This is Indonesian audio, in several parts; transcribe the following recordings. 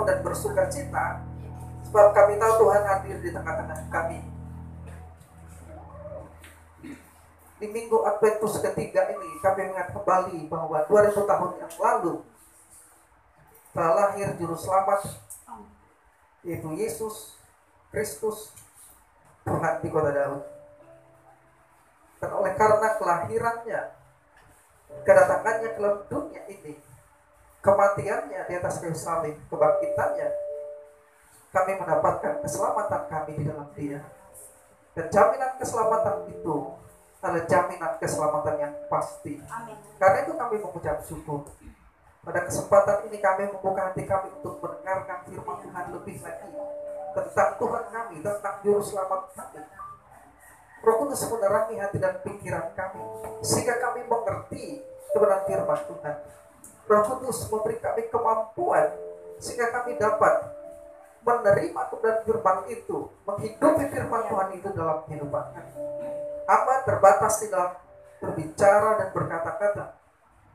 bersyukur dan bersuka cita, sebab kami tahu Tuhan hadir di tengah-tengah kami. Di Minggu Adventus ketiga ini kami ingat kembali bahwa 2000 tahun yang lalu telah lahir Juru Selamat, yaitu Yesus Kristus, Tuhan di kota Daud. Dan oleh karena kelahirannya, kedatangannya ke dalam dunia ini, kematiannya di atas kayu salib, kebangkitannya, kami mendapatkan keselamatan kami di dalam Dia. Dan jaminan keselamatan itu adalah jaminan keselamatan yang pasti. Amin. Karena itu kami mengucap syukur. Pada kesempatan ini kami membuka hati kami untuk mendengarkan firman Tuhan lebih lagi tentang Tuhan kami, tentang Juru Selamat kami. Roh Kudus menerangi hati dan pikiran kami sehingga kami mengerti kebenaran firman Tuhan. Roh Kudus memberi kami kemampuan sehingga kami dapat menerima kebenaran firman itu, menghidupi firman Tuhan itu dalam kehidupan kami. Hamba terbatas di dalam berbicara dan berkata-kata,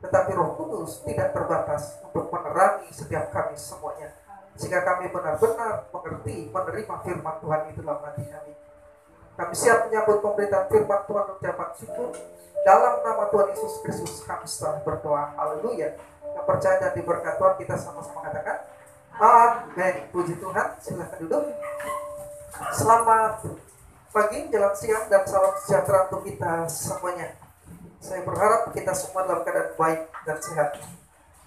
tetapi Roh Kudus tidak terbatas untuk menerangi setiap kami semuanya, sehingga kami benar-benar mengerti, menerima firman Tuhan itu dalam hati kami. Kami siap menyambut pemberitaan firman Tuhan, ucapan syukur. Dalam nama Tuhan Yesus Kristus kami setelah berdoa. Haleluya. Yang percaya dan diberkati Tuhan, kita sama-sama katakan amin. Puji Tuhan. Silakan duduk. Selamat pagi, menjelang siang, dan salam sejahtera untuk kita semuanya. Saya berharap kita semua dalam keadaan baik dan sehat.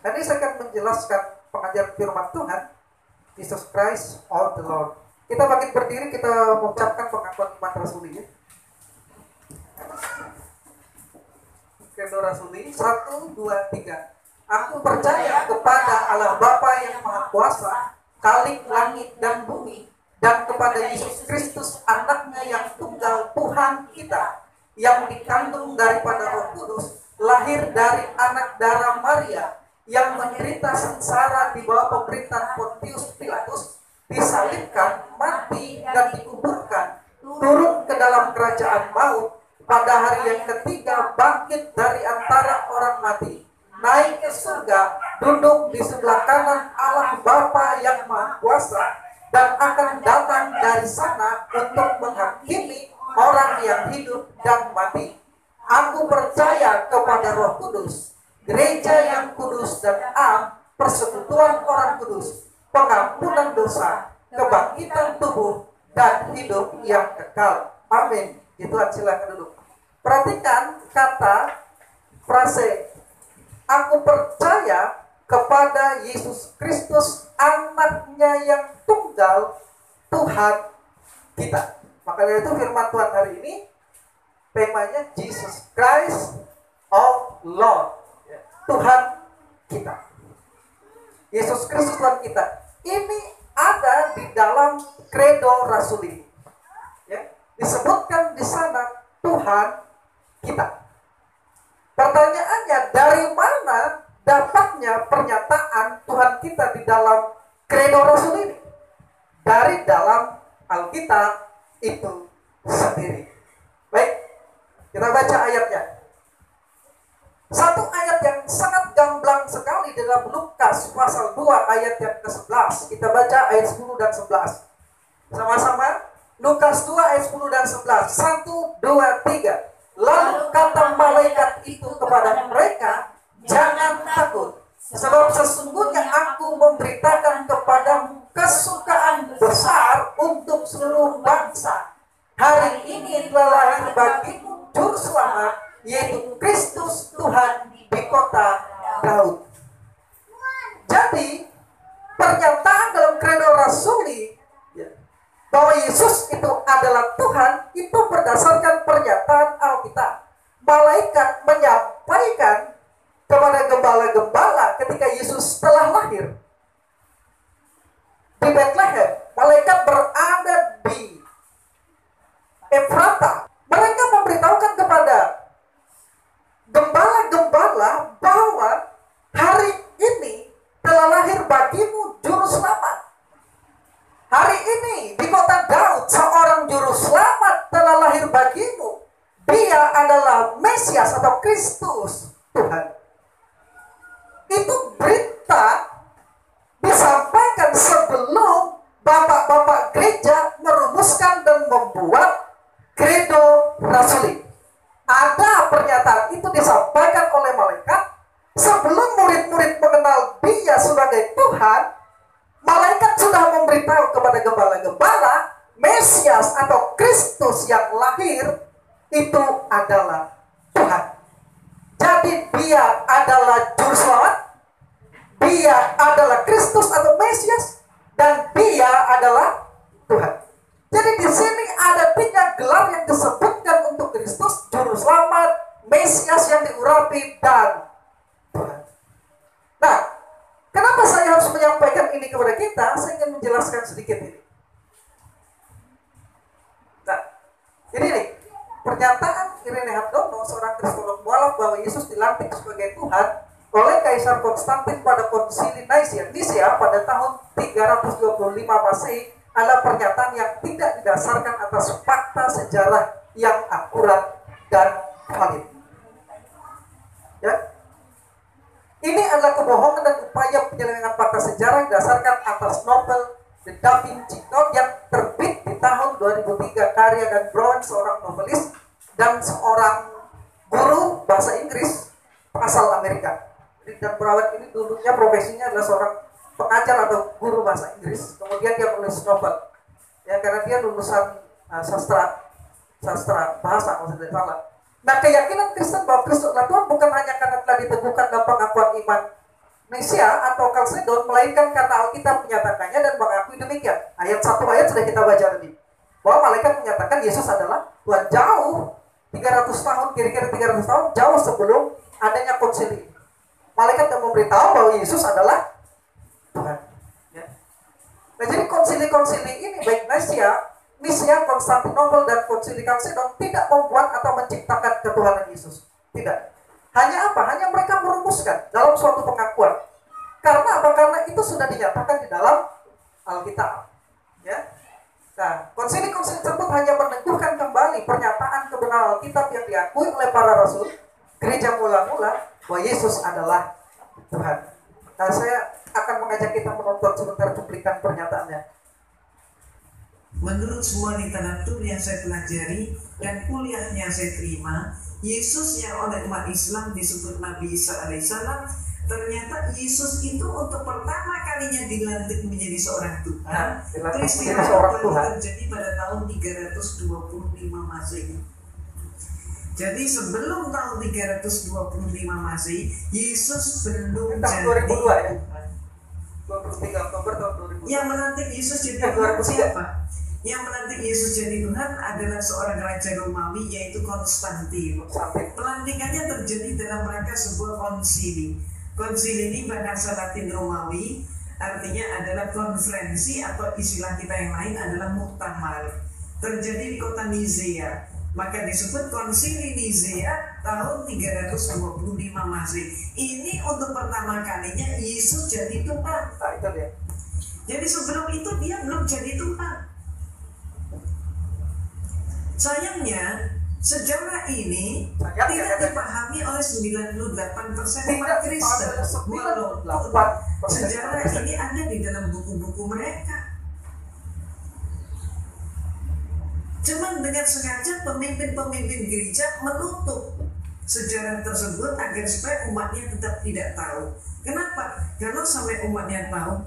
Dan ini saya akan menjelaskan pengajaran firman Tuhan, Jesus Christ our the Lord. Kita bangkit berdiri, kita mengucapkan pengakuan iman rasuli. Credo rasuli, 1, 2, 3. Aku percaya kepada Allah Bapa yang Maha Kuasa, Khalik langit dan bumi, dan kepada Yesus Kristus, anaknya yang tunggal, Tuhan kita, yang dikandung daripada Roh Kudus, lahir dari anak darah Maria, yang menderita sengsara di bawah pemerintahan Pontius Pilatus, disalibkan, mati, dan dikuburkan, turun ke dalam kerajaan maut, pada hari yang ketiga bangkit dari antara orang mati, naik ke surga, duduk di sebelah kanan Allah Bapa yang Maha Kuasa, dan akan datang dari sana untuk menghakimi orang yang hidup dan mati. Aku percaya kepada Roh Kudus, gereja yang kudus dan am, persekutuan orang kudus, pengampunan dosa, kebangkitan tubuh, dan hidup yang kekal. Amin. Itu silakan duduk. Perhatikan kata frase, aku percaya kepada Yesus Kristus, anaknya yang tunggal, Tuhan kita. Makanya itu firman Tuhan hari ini temanya Jesus Christ our Lord, Tuhan kita. Yesus Kristus Tuhan kita. Ini ada di dalam Credo Rasuli. Ya, disebutkan di sana Tuhan kita. Pertanyaannya, dari mana dapatnya pernyataan Tuhan kita di dalam Credo Rasul ini? Dari dalam Alkitab itu sendiri. Baik, kita baca ayatnya. Satu ayat yang sangat gamblang sekali dalam Lukas pasal 2 ayat yang ke-11. Kita baca ayat 10 dan 11. Sama-sama. Lukas 2 ayat 10 dan 11. 1, 2, 3. Lalu kata malaikat itu kepada mereka, jangan takut, sebab sesungguhnya aku memberitakan kepadamu kesukaan besar untuk seluruh bangsa. Hari ini telah lahir bagimu Juru Selamat, yaitu Kristus Tuhan di kota Daud. Jadi pernyataan dalam Credo Rasuli bahwa Yesus itu adalah Tuhan, itu berdasarkan pernyataan Alkitab. Malaikat menyampaikan kepada gembala-gembala ketika Yesus telah lahir di Bethlehem. Malaikat berada di Efrata. Mereka memberitahukan kepada gembala-gembala bahwa hari ini telah lahir bagimu Juru Selamat. Hari ini di kota Daud seorang Juru Selamat telah lahir bagimu. Dia adalah Mesias atau Kristus Tuhan. Itu berita disampaikan rasuli. Ada pernyataan itu disampaikan oleh malaikat sebelum murid-murid mengenal dia sebagai Tuhan. Malaikat sudah memberitahu kepada gembala-gembala Mesias atau Kristus yang lahir itu adalah Tuhan. Jadi dia adalah juru selamat, dia adalah Kristus atau Mesias, dan dia adalah Tuhan. Jadi di sini ada 3 gelar yang disebutkan untuk Kristus: juru selamat, Mesias yang diurapi, dan Tuhan. Nah, kenapa saya harus menyampaikan ini kepada kita? Saya ingin menjelaskan sedikit ini. Nah, ini nih, pernyataan Irene Hardono, seorang kristolog mualaf, bahwa Yesus dilantik sebagai Tuhan oleh Kaisar Konstantin pada Konsili Nisia pada tahun 325 Masehi adalah pernyataan yang tidak didasarkan atas fakta sejarah yang akurat dan valid. Ya. Ini adalah kebohongan dan upaya penyelewengan fakta sejarah yang didasarkan atas novel The Da Vinci Code yang terbit di tahun 2003 karya Dan Brown, seorang novelis dan seorang guru bahasa Inggris asal Amerika. Dan Brown ini dulunya profesinya adalah seorang pengajar atau guru bahasa Inggris. Kemudian dia menulis novel. Ya, karena dia lulusan sastra bahasa kalau tidak salah. Nah, keyakinan Kristen bahwa Kristus adalah Tuhan bukan hanya karena telah diteguhkan dalam pengakuan iman Nicea atau Chalcedon, melainkan karena Alkitab menyatakannya dan mengakui demikian. Ayat 1 ayat sudah kita baca tadi, bahwa malaikat menyatakan Yesus adalah Tuhan jauh 300 tahun, kira-kira 300 tahun jauh sebelum adanya konsili. Malaikat yang memberitahu bahwa Yesus adalah Tuhan. Ya. Nah, jadi konsili-konsili ini baik Nicea, Konstantinopel, dan konsili Chalcedon tidak membuat atau menciptakan ketuhanan Yesus. Tidak. Hanya apa? Hanya mereka merumuskan dalam suatu pengakuan. Karena apa? Karena itu sudah dinyatakan di dalam Alkitab. Ya. Nah, konsili-konsili tersebut hanya meneguhkan kembali pernyataan kebenaran Alkitab yang diakui oleh para rasul, gereja mula-mula, bahwa Yesus adalah Tuhan. Nah, saya akan mengajak kita menonton sebentar cuplikan pernyataannya. Menurut semua literatur yang saya pelajari dan kuliahnya saya terima, Yesus yang oleh umat Islam disebut Nabi Isa alaihissalam, ternyata Yesus itu untuk pertama kalinya dilantik menjadi seorang Tuhan. Peristiwa itu terjadi pada tahun 325 Masehi. Jadi sebelum tahun 325 Masehi, Yesus belum jadi 2002 ya. 23 Oktober tahun 2000. Yang melantik Yesus jadi Tuhan siapa? Yang melantik Yesus jadi Tuhan adalah seorang raja Romawi, yaitu Konstantin. Pelantikannya terjadi dalam rangka sebuah konsili. Konsili ini bahasa Latin Romawi, artinya adalah konferensi, atau istilah kita yang lain adalah muktamar. Terjadi di kota Nicea. Maka disebut konsili Nicea tahun 325 Masehi. Ini untuk pertama kalinya Yesus jadi Tuhan. Nah, itu dia. Jadi sebelum itu dia belum jadi Tuhan. Sayangnya sejarah ini tidak dipahami oleh 98% umat Kristen. Walaupun sejarah ini ada di dalam buku-buku mereka. Cuman dengan sengaja pemimpin-pemimpin gereja menutup sejarah tersebut agar supaya umatnya tetap tidak tahu. Kenapa? Kalau sampai umatnya tahu,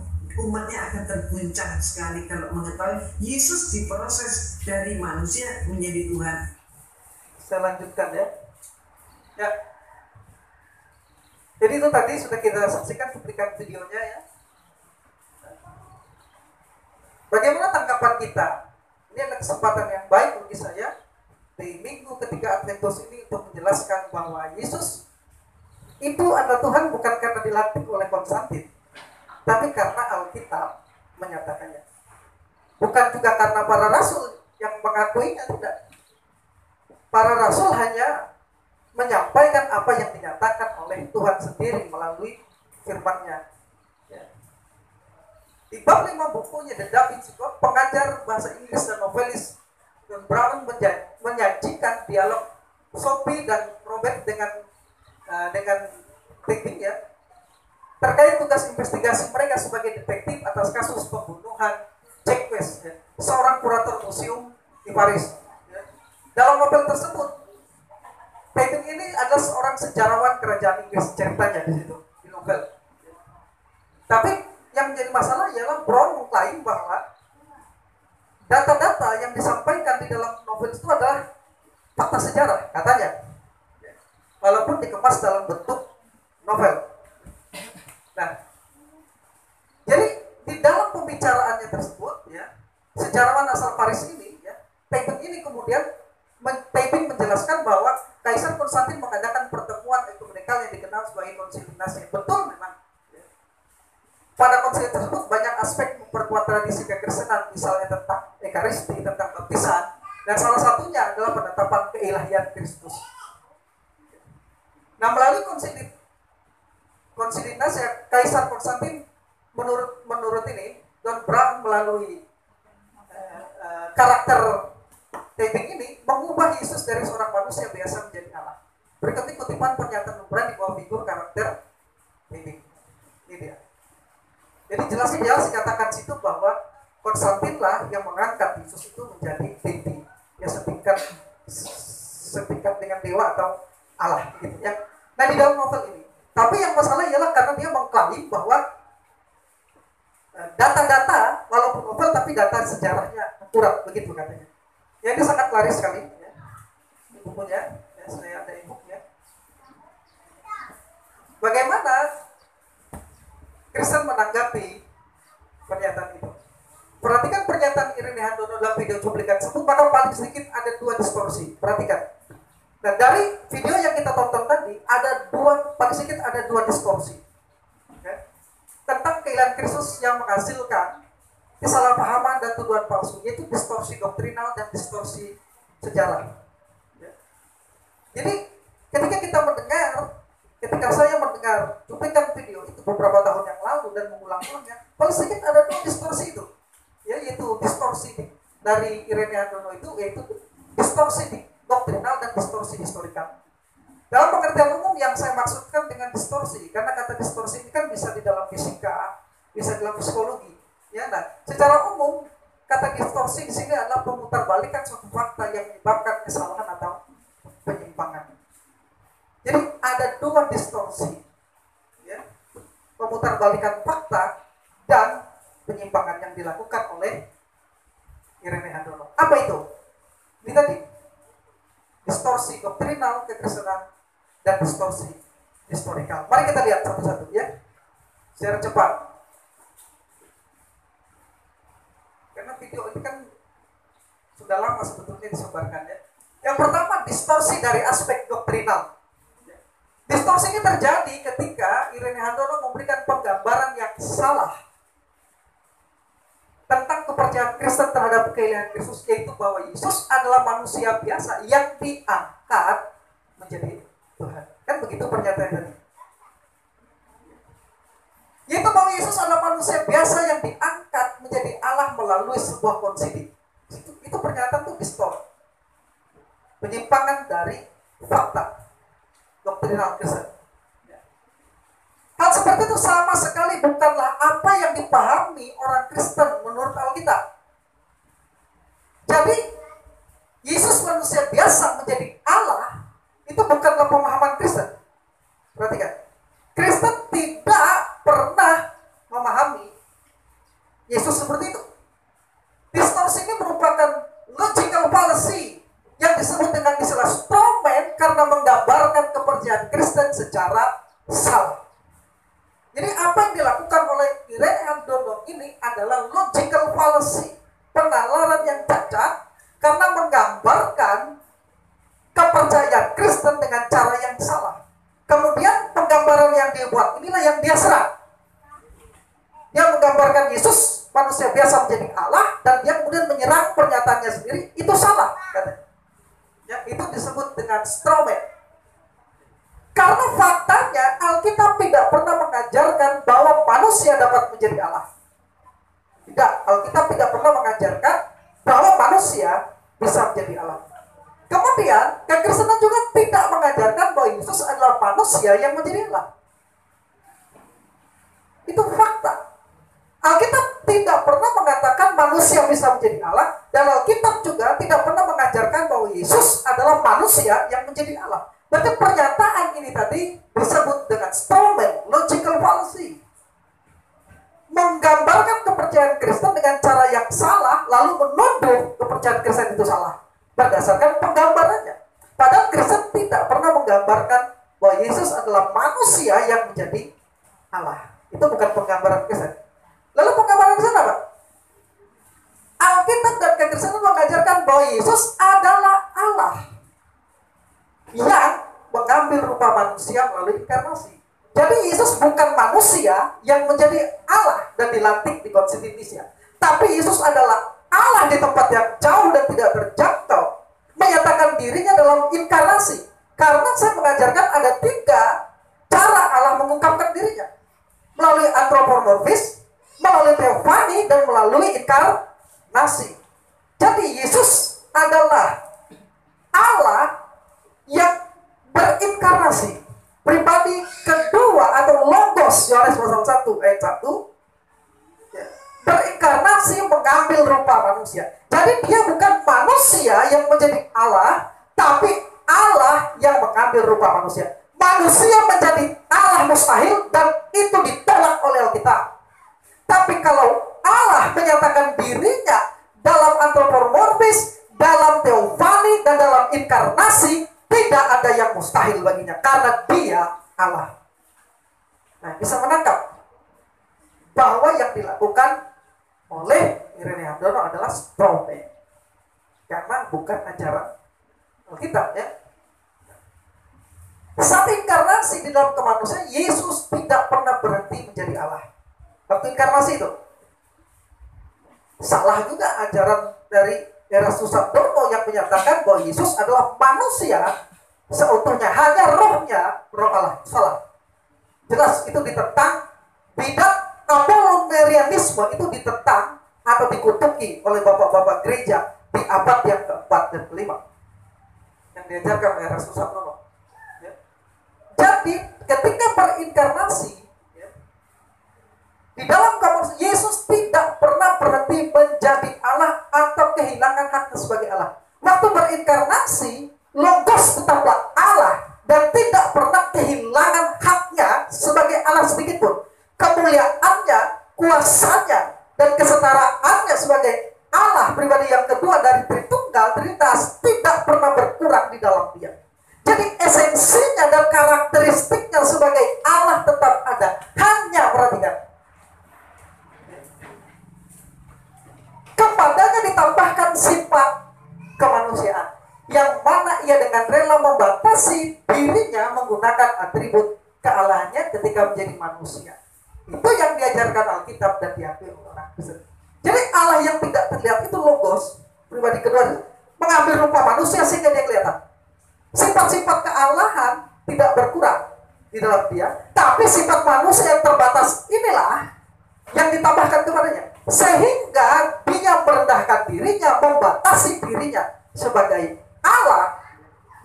umatnya akan terguncang sekali kalau mengetahui Yesus diproses dari manusia menjadi Tuhan. Saya lanjutkan ya. Ya. Jadi itu tadi sudah kita saksikan cuplikan videonya ya. Bagaimana tanggapan kita? Ini adalah kesempatan yang baik bagi saya di minggu ketiga Adventus ini untuk menjelaskan bahwa Yesus itu adalah Tuhan bukan karena dilantik oleh Konstantin, tapi karena Alkitab menyatakannya. Bukan juga karena para rasul yang mengakuinya, tidak. Para rasul hanya menyampaikan apa yang dinyatakan oleh Tuhan sendiri melalui firman-Nya. Ya. Di bab 5 bukunya The Da Vinci Code, pengajar bahasa Inggris dan novelis Dan Brown menyajikan dialog Sophie dan Robert dengan tekniknya terkait tugas investigasi mereka sebagai detektif atas kasus pembunuhan Jacques, ya, seorang kurator museum di Paris. Ya. Dalam novel tersebut, Peyton ini adalah seorang sejarawan kerajaan Inggris, ceritanya di situ di novel. Tapi yang menjadi masalah ialah Brown mengklaim bahwa data-data yang disampaikan di dalam novel itu adalah fakta sejarah, katanya. Walaupun dikemas dalam bentuk novel. Nah, jadi di dalam pembicaraannya tersebut, ya, sejarawan asal Paris ini, ya, Peyton ini kemudian menjelaskan bahwa Kaisar Konstantin mengadakan pertemuan ekumenikal yang dikenal sebagai Konsili Nicea. Betul memang. Pada konsili tersebut banyak aspek memperkuat tradisi kekristenan, misalnya tentang ekaristi, tentang baptisan, dan salah satunya adalah penetapan keilahian Kristus. Nah, melalui konsili Nicea, Kaisar Konstantin menurut ini, Don Brown melalui karakter Peyton ini mengubah Yesus dari seorang manusia biasa menjadi Allah. Berikut kutipan pernyataan Don di bawah figur karakter Peyton. Ini dia. Jadi jelas dikatakan situ bahwa Konstantinlah yang mengangkat Yesus itu menjadi deity, ya setingkat dengan dewa atau Allah gitu ya. Nah, di dalam novel ini, tapi yang masalah ialah karena dia mengklaim bahwa data-data walaupun novel tapi data sejarahnya akurat, begitu katanya. Ya, ini sangat laris sekali ya. Bukunya, ya, saya ada e-booknya. Bagaimana Kristen menanggapi pernyataan itu? Perhatikan pernyataan Irene Handono dalam video cuplikan tersebut, maka paling sedikit ada 2 distorsi. Perhatikan. Nah, dari video yang kita tonton tadi, paling sedikit ada 2 distorsi. Okay? Tentang keilahian Kristus yang menghasilkan kesalahpahaman dan tuduhan palsu, yaitu distorsi doktrinal dan distorsi sejarah. Okay? Jadi, ketika saya mendengar cuplikan video itu beberapa tahun yang lalu dan mengulang-ulangnya, paling sedikit ada 2 distorsi itu, ya, yaitu distorsi dari Irene Handono itu, yaitu distorsi doktrinal dan distorsi historikal. Dalam pengertian umum yang saya maksudkan dengan distorsi, karena kata distorsi ini kan bisa di dalam fisika, bisa di dalam psikologi, ya. Nah, secara umum kata distorsi di sini adalah pemutarbalikan suatu fakta yang menyebabkan kesalahan atau penyimpangan. Jadi ada 2 distorsi, ya, pemutarbalikan fakta dan penyimpangan yang dilakukan oleh Irene Handono. Apa itu? Ini tadi, distorsi doktrinal kekristenan dan distorsi historikal. Mari kita lihat satu-satu, ya, secara cepat. Karena video ini kan sudah lama sebetulnya disebarkan, ya. Yang pertama, distorsi dari aspek doktrinal. Distorsi ini terjadi ketika Irene Handono memberikan penggambaran yang salah tentang kepercayaan Kristen terhadap keilahian Kristus, yaitu bahwa Yesus adalah manusia biasa yang diangkat menjadi Tuhan. Kan begitu pernyataan tadi. Yaitu bahwa Yesus adalah manusia biasa yang diangkat menjadi Allah melalui sebuah konsili. Itu pernyataan itu distort. Penyimpangan dari fakta doktrinal Kristen. Hal seperti itu sama sekali bukanlah apa yang dipahami orang Kristen menurut Alkitab. Jadi, Yesus manusia biasa menjadi Allah itu bukanlah pemahaman Kristen. Perhatikan. Kristen tidak pernah memahami Yesus seperti itu. Distorsi ini merupakan logical fallacy yang disebut dengan istilah strawman karena menggambarkan kepercayaan Kristen secara salah. Jadi apa yang dilakukan oleh Irene Handono ini adalah logical fallacy, penalaran yang cacat karena menggambarkan kepercayaan Kristen dengan cara yang salah. Kemudian penggambaran yang dia buat inilah yang dia serang. Dia menggambarkan Yesus manusia biasa menjadi Allah dan dia kemudian menyerang pernyataannya sendiri, itu salah katanya. Ya, itu disebut dengan strawman. Karena faktanya Alkitab tidak pernah mengajarkan bahwa manusia dapat menjadi Allah. Tidak, Alkitab tidak pernah mengajarkan bahwa manusia bisa menjadi Allah. Kemudian, kekristenan juga tidak mengajarkan bahwa Yesus adalah manusia yang menjadi Allah. Itu fakta. Alkitab tidak pernah mengatakan manusia bisa menjadi Allah, dan Alkitab juga tidak pernah mengajarkan bahwa Yesus adalah manusia yang menjadi Allah. Berarti pernyataan ini tadi disebut dengan strawman, logical fallacy. Menggambarkan kepercayaan Kristen dengan cara yang salah, lalu menuduh kepercayaan Kristen itu salah berdasarkan penggambarannya. Padahal Kristen tidak pernah menggambarkan bahwa Yesus adalah manusia yang menjadi Allah. Itu bukan penggambaran Kristen. Lalu penggambaran Kristen apa? Alkitab dan kekristenan mengajarkan bahwa Yesus adalah Allah yang mengambil rupa manusia melalui inkarnasi. Jadi Yesus bukan manusia yang menjadi Allah dan dilantik di Konsil Indonesia. Tapi Yesus adalah Allah di tempat yang jauh dan tidak terjangkau, menyatakan dirinya dalam inkarnasi. Karena saya mengajarkan ada 3 cara Allah mengungkapkan dirinya. Melalui antropomorfis, melalui teofani, dan melalui inkarnasi. Jadi Yesus adalah Allah yang berinkarnasi. Pribadi kedua atau logos, Yohanes pasal 1 ayat 1, berinkarnasi mengambil rupa manusia. Jadi dia bukan manusia yang menjadi Allah, tapi Allah yang mengambil rupa manusia. Manusia menjadi Allah mustahil, dan itu ditolak oleh Alkitab. Tapi kalau Allah menyatakan dirinya dalam antropomorfis, dalam teofani, dan dalam inkarnasi, tidak ada yang mustahil baginya, karena dia Allah. Nah, bisa menangkap bahwa yang dilakukan oleh Irenea Hardono adalah strawman, karena bukan ajaran Alkitab, ya. Saat inkarnasi di dalam kemanusiaan, Yesus tidak pernah berhenti menjadi Allah. Waktu inkarnasi itu salah juga ajaran dari Erastus Hardono yang menyatakan bahwa Yesus adalah manusia seutuhnya, hanya rohnya roh Allah. Salah. Jelas itu ditentang. Bidat Apollinarianisme itu ditentang atau dikutuki oleh bapak-bapak gereja di abad yang keempat dan kelima yang diajarkan oleh Erastus Hardono. Ya. Jadi ketika berinkarnasi, ya, di dalam kamar Yesus tidak pernah berhenti menjadi Allah atau kehilangan haknya sebagai Allah. Waktu berinkarnasi, Logos tetaplah Allah dan tidak pernah kehilangan haknya sebagai Allah sedikit pun. Kemuliaannya, kuasanya, dan kesetaraannya sebagai Allah pribadi yang kedua dari Tritunggal, Trinitas, tidak pernah berkurang di dalam dia. Jadi esensinya dan karakteristiknya sebagai Allah tetap ada. Hanya perhatikan, kepadanya ditambahkan sifat kemanusiaan, yang mana ia dengan rela membatasi dirinya menggunakan atribut kealahannya ketika menjadi manusia. Itu yang diajarkan Alkitab dan diakui oleh orang Kristen. Jadi Allah yang tidak terlihat itu Logos, pribadi kedua, mengambil rupa manusia sehingga dia kelihatan. Sifat-sifat kealahan tidak berkurang di dalam dia, tapi sifat manusia yang terbatas inilah yang ditambahkan kepadanya, sehingga dia merendahkan dirinya, membatasi dirinya sebagai Allah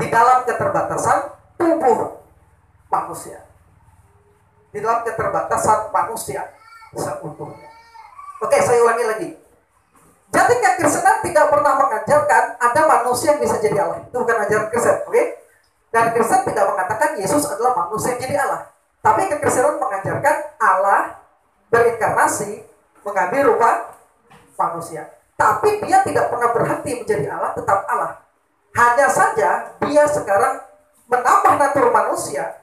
di dalam keterbatasan tubuh manusia, di dalam keterbatasan manusia seutuhnya. Oke, saya ulangi lagi. Jadi kekristenan tidak pernah mengajarkan ada manusia yang bisa jadi Allah. Itu bukan ajaran Kristen, oke? Dan Kristen tidak mengatakan Yesus adalah manusia yang jadi Allah. Tapi kekristenan mengajarkan Allah berinkarnasi, mengambil rupa manusia. Tapi dia tidak pernah berhenti menjadi Allah, tetap Allah. Hanya saja dia sekarang menambah natur manusia,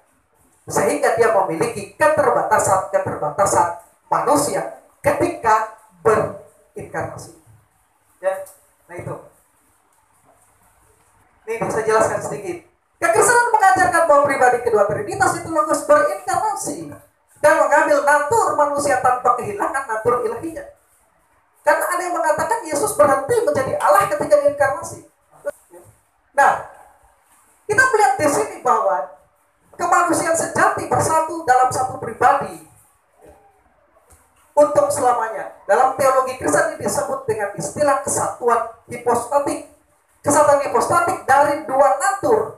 sehingga dia memiliki keterbatasan manusia ketika berinkarnasi. Ya, nah itu. Ini bisa jelaskan sedikit. Kekristenan mengajarkan bahwa pribadi kedua Trinitas itu Logos berinkarnasi dan mengambil natur manusia tanpa kehilangan natur ilahinya. Karena ada yang mengatakan Yesus berhenti menjadi Allah ketika diinkarnasi. Nah, kita melihat di sini bahwa kemanusiaan sejati bersatu dalam satu pribadi untuk selamanya. Dalam teologi Kristen ini disebut dengan istilah kesatuan hipostatik. Kesatuan hipostatik dari dua natur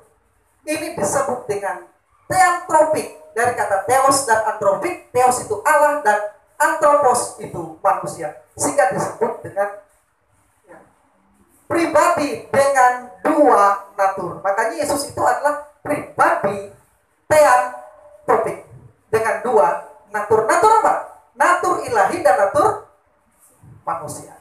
ini disebut dengan theantropik, dari kata theos dan antropik. Theos itu Allah dan Anthropos itu manusia, sehingga disebut dengan pribadi dengan dua natur. Makanya Yesus itu adalah pribadi theantropik dengan dua natur. Natur apa? Natur ilahi dan natur manusia.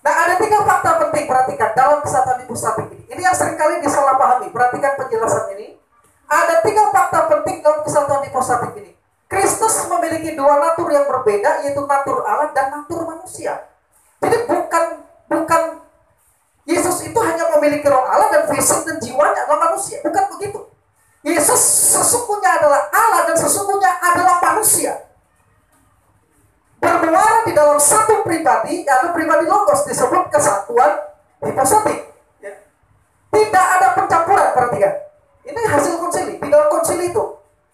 Nah, ada 3 fakta penting, perhatikan dalam kesatuan hipostatik ini. Ini yang seringkali disalahpahami. Perhatikan penjelasan ini. Ada 3 fakta penting dalam kesatuan hipostatik ini. Kristus memiliki 2 natur yang berbeda, yaitu natur Allah dan natur manusia. Jadi bukan Yesus itu hanya memiliki roh Allah dan fisik dan jiwanya adalah manusia. Bukan begitu. Yesus sesungguhnya adalah Allah dan sesungguhnya adalah manusia. Bermuara di dalam satu pribadi, yaitu pribadi logos, disebut kesatuan hipostatik. Tidak ada pencampuran, perhatikan. Ini hasil konsili. Di dalam konsili itu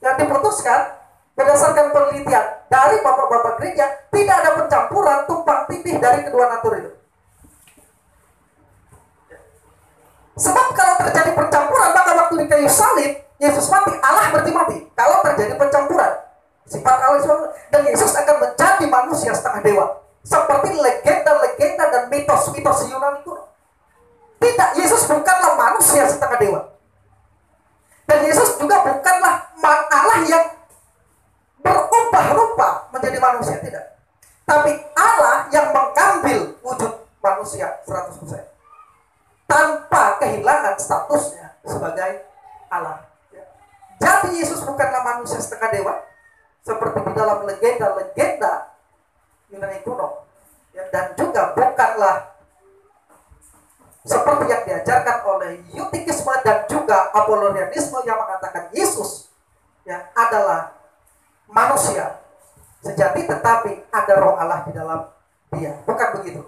yang diputuskan berdasarkan penelitian dari bapak-bapak gereja, tidak ada pencampuran tumpang tindih dari kedua natur itu. Sebab kalau terjadi pencampuran, maka waktu di kayu salib Yesus mati, Allah berarti mati. Kalau terjadi pencampuran sifat Allah dan Yesus akan menjadi manusia setengah dewa, seperti legenda-legenda dan mitos-mitos Yunani kuno. Tidak, Yesus bukanlah manusia setengah dewa, dan Yesus juga bukanlah Allah yang berubah rupa menjadi manusia, tidak. Tapi Allah yang mengambil wujud manusia 100%, tanpa kehilangan statusnya sebagai Allah. Jadi Yesus bukanlah manusia setengah dewa, seperti di dalam legenda-legenda Yunani kuno, dan juga bukanlah seperti yang diajarkan oleh Eutychusme dan juga Apolonianisme yang mengatakan Yesus adalah manusia sejati, tetapi ada roh Allah di dalam dia. Bukan begitu.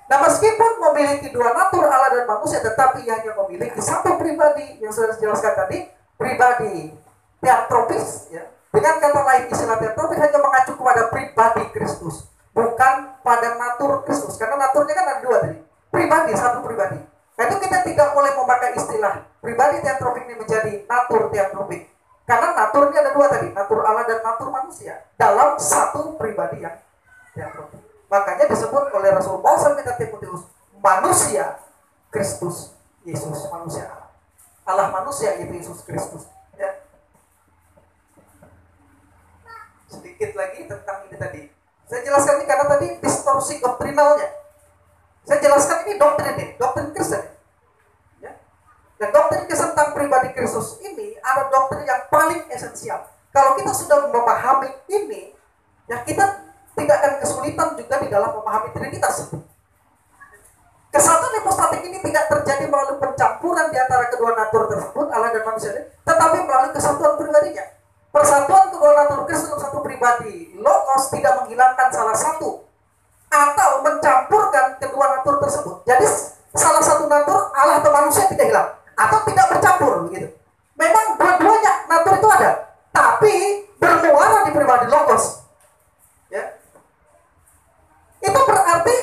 Nah, meskipun memiliki 2 natur Allah dan manusia, tetapi hanya memiliki satu pribadi yang sudah dijelaskan tadi, pribadi theantropis. Dengan kata lain, istilah theantropis hanya mengacu kepada pribadi Kristus, bukan pada natur Kristus. Karena naturnya kan ada 2 tadi. Pribadi, satu pribadi. Nah, itu kita tidak boleh memakai istilah pribadi theantropik ini menjadi natur theantropik. Karena naturnya ada 2 tadi, natur Allah dan natur manusia, dalam satu pribadi yang theantropik. Makanya disebut oleh Rasul Paulus kepada Timotius, manusia Kristus Yesus, manusia Allah. Allah manusia itu Yesus Kristus. Sedikit lagi tentang ini tadi. Saya jelaskan ini karena tadi distorsi doktrinalnya. Saya jelaskan ini doktrin Kristen. Dan doktrin Kristen tentang pribadi Kristus ini adalah doktrin yang paling esensial. Kalau kita sudah memahami ini, kita tidak akan kesulitan juga di dalam memahami Trinitas. Kesatuan hipostatik ini tidak terjadi melalui pencampuran di antara kedua natur tersebut, Allah dan manusia, tetapi melalui kesatuan pribadinya. Persatuan kedua natur Kristus dalam satu pribadi logos tidak menghilangkan salah satu atau mencampurkan kedua natur tersebut. Jadi salah satu natur Allah atau manusia tidak hilang atau tidak bercampur begitu. Memang dua-duanya natur itu ada, tapi bermuara di pribadi logos. Itu berarti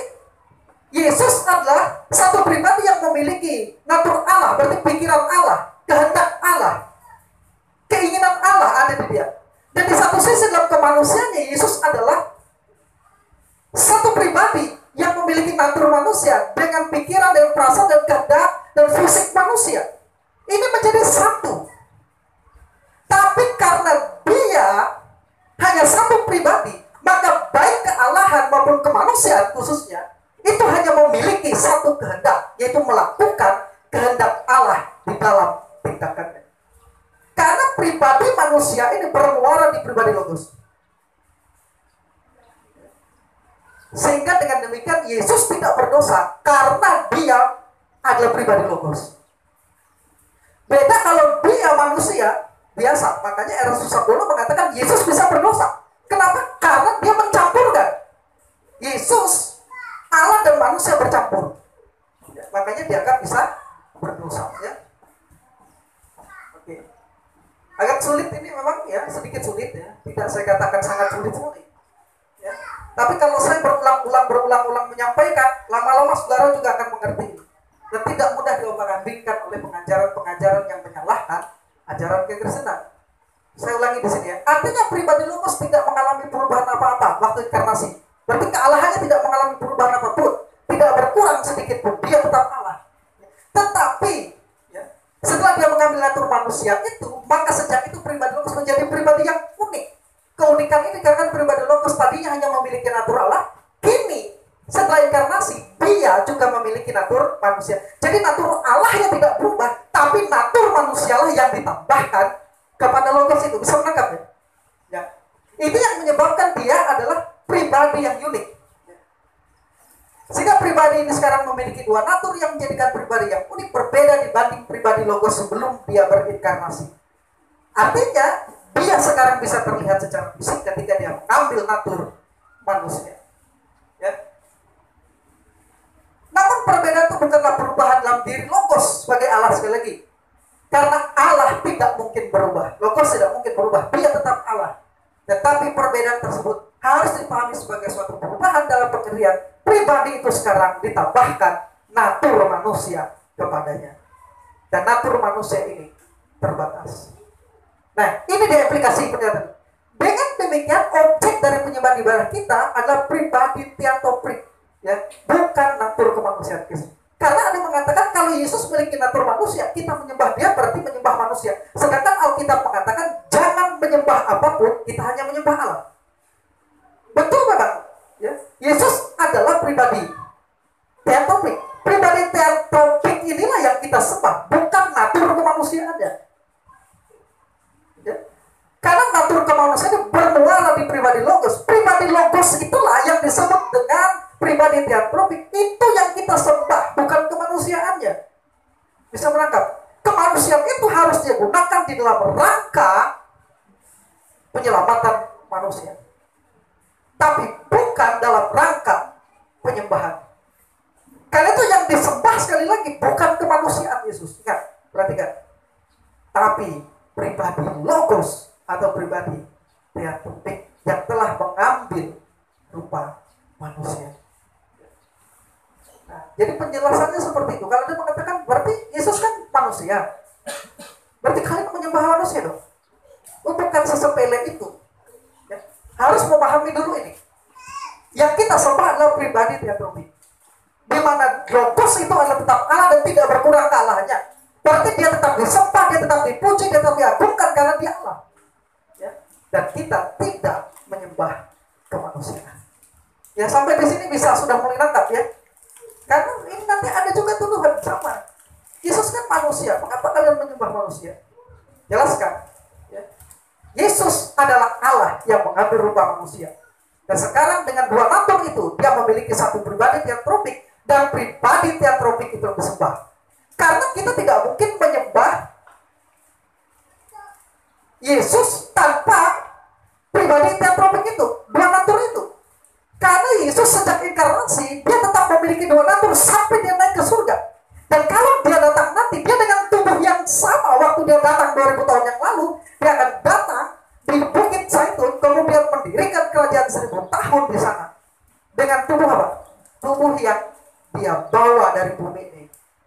Yesus adalah satu pribadi yang memiliki natur Allah, berarti pikiran Allah, kehendak Allah, keinginan Allah ada di dia. Dan di satu sisi dalam kemanusiaannya, Yesus adalah satu pribadi yang memiliki natur manusia dengan pikiran dan perasaan dan kehendak dan fisik manusia. Ini menjadi satu. Tapi karena dia hanya satu pribadi, maka baik kealahan maupun kemanusiaan khususnya itu hanya memiliki satu kehendak, yaitu melakukan kehendak Allah di dalam tindakannya. Karena pribadi manusia ini bermuara di pribadi logos. Sehingga dengan demikian Yesus tidak berdosa karena dia adalah pribadi logos. Beda kalau dia manusia biasa. Makanya Erastus Sabdono mengatakan Yesus bisa berdosa. Kenapa? Karena dia mencampurkan. Yesus, Allah dan manusia bercampur. Makanya dia akan bisa berdosa. Oke. Agak sulit ini memang sedikit sulit Tidak saya katakan sangat sulit. Tapi kalau saya berulang-ulang menyampaikan, lama-lama saudara juga akan mengerti. Dan tidak mudah diombang-ambingkan oleh pengajaran-pengajaran yang menyalahkan ajaran kekristenan. Saya ulangi di sini ya. Artinya pribadi logos tidak mengalami perubahan apa-apa waktu inkarnasi. Berarti kealahannya tidak mengalami perubahan apapun, tidak berkurang sedikit pun. Dia tetap Allah. Tetapi ya, setelah dia mengambil natur manusia itu, maka sejak itu pribadi logos menjadi pribadi yang unik. Keunikan ini karena pribadi logos tadinya hanya memiliki natur Allah, kini setelah inkarnasi dia juga memiliki natur manusia. Jadi natur Allah yang tidak berubah, tapi natur manusialah yang ditambahkan kepada logos itu. Bisa menangkap ya? Ya. Itu yang menyebabkan dia adalah pribadi yang unik. Sehingga pribadi ini sekarang memiliki dua natur yang menjadikan pribadi yang unik, berbeda dibanding pribadi logos sebelum dia berinkarnasi. Artinya dia sekarang bisa terlihat secara fisik ketika dia mengambil natur manusia. Ya. Namun perbedaan itu bukanlah perubahan dalam diri logos sebagai Allah sekali lagi. Karena Allah tidak mungkin berubah. Logos tidak mungkin berubah. Dia tetap Allah. Tetapi perbedaan tersebut harus dipahami sebagai suatu perubahan dalam pengertian pribadi itu sekarang ditambahkan natur manusia kepadanya. Dan natur manusia ini terbatas. Nah, ini dia aplikasi pernyataan. Dengan demikian, objek dari penyembahan ibadah kita adalah pribadi theotoprik, ya, bukan natur kemanusiaan Kristus. Karena ada yang mengatakan kalau Yesus memiliki natur manusia, kita menyembah dia berarti menyembah manusia. Sedangkan Alkitab mengatakan jangan menyembah apapun, kita hanya menyembah Allah. Betul memang, ya. Yesus adalah pribadi theotopik. Pribadi theotopik inilah yang kita sembah, bukan natur kemanusiaannya. Ya. Karena natur kemanusiaan bermuara di pribadi logos. Pribadi logos itulah yang disebut dengan pribadi theotropik. Itu yang kita sembah, bukan kemanusiaannya. Bisa menangkap? Kemanusiaan itu harus digunakan di dalam rangka penyelamatan manusia, tapi bukan dalam rangka penyembahan. Karena itu yang disembah sekali lagi bukan kemanusiaan Yesus. Ingat, perhatikan. Tapi pribadi logos atau pribadi theotropik yang telah mengambil rupa manusia. Nah, jadi penjelasannya seperti itu. Kalau dia mengatakan berarti Yesus kan manusia, berarti kalian menyembah manusia dong. Bukan sesepele itu. Ya, harus memahami dulu ini. Yang kita sembah adalah pribadi theotropik, di mana logos itu adalah tetap Allah dan tidak berkurang kealahannya. Berarti dia tetap disembah, dia tetap dipuji, dia tetap diagungkan karena dia Allah. Ya, dan kita tidak menyembah kemanusiaan. Ya, sampai di sini bisa sudah mulai nangkap ya. Karena ini nanti ada juga tuduhan sama. Yesus kan manusia, mengapa kalian menyembah manusia? Jelaskan. Ya. Yesus adalah Allah yang mengambil rupa manusia. Dan sekarang dengan dua natur itu, dia memiliki satu pribadi theotropik dan pribadi theotropik itu disembah. Karena kita tidak mungkin menyembah Yesus tanpa pribadi theotropik itu, dua natur itu. Karena Yesus sejak inkarnasi, dia tetap memiliki dua natur sampai dia naik ke surga. Dan kalau dia datang nanti, dia dengan tubuh yang sama waktu dia datang 2000 tahun yang lalu, dia akan datang di Bukit Zaitun, kemudian mendirikan kerajaan 1000 tahun di sana. Dengan tubuh apa? Tubuh yang dia bawa dari bumi ini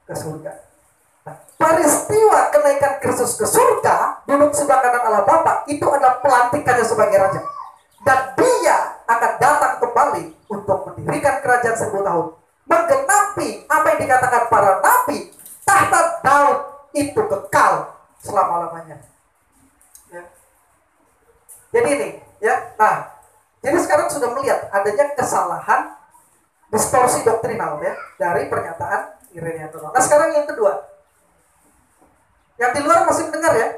ke surga. Nah, peristiwa kenaikan Kristus ke surga, duduk sebelah kanan Allah Bapa, itu adalah pelantikannya sebagai raja. Dan dia akan datang kembali untuk mendirikan kerajaan 1000 tahun. Menggenapi apa yang dikatakan para nabi, tahta Daud itu kekal selama-lamanya. Ya. Jadi ini, ya. Nah, jadi sekarang sudah melihat adanya kesalahan distorsi doktrinal ya dari pernyataan Irenaeus. Nah, sekarang yang kedua. Yang di luar masih mendengar ya.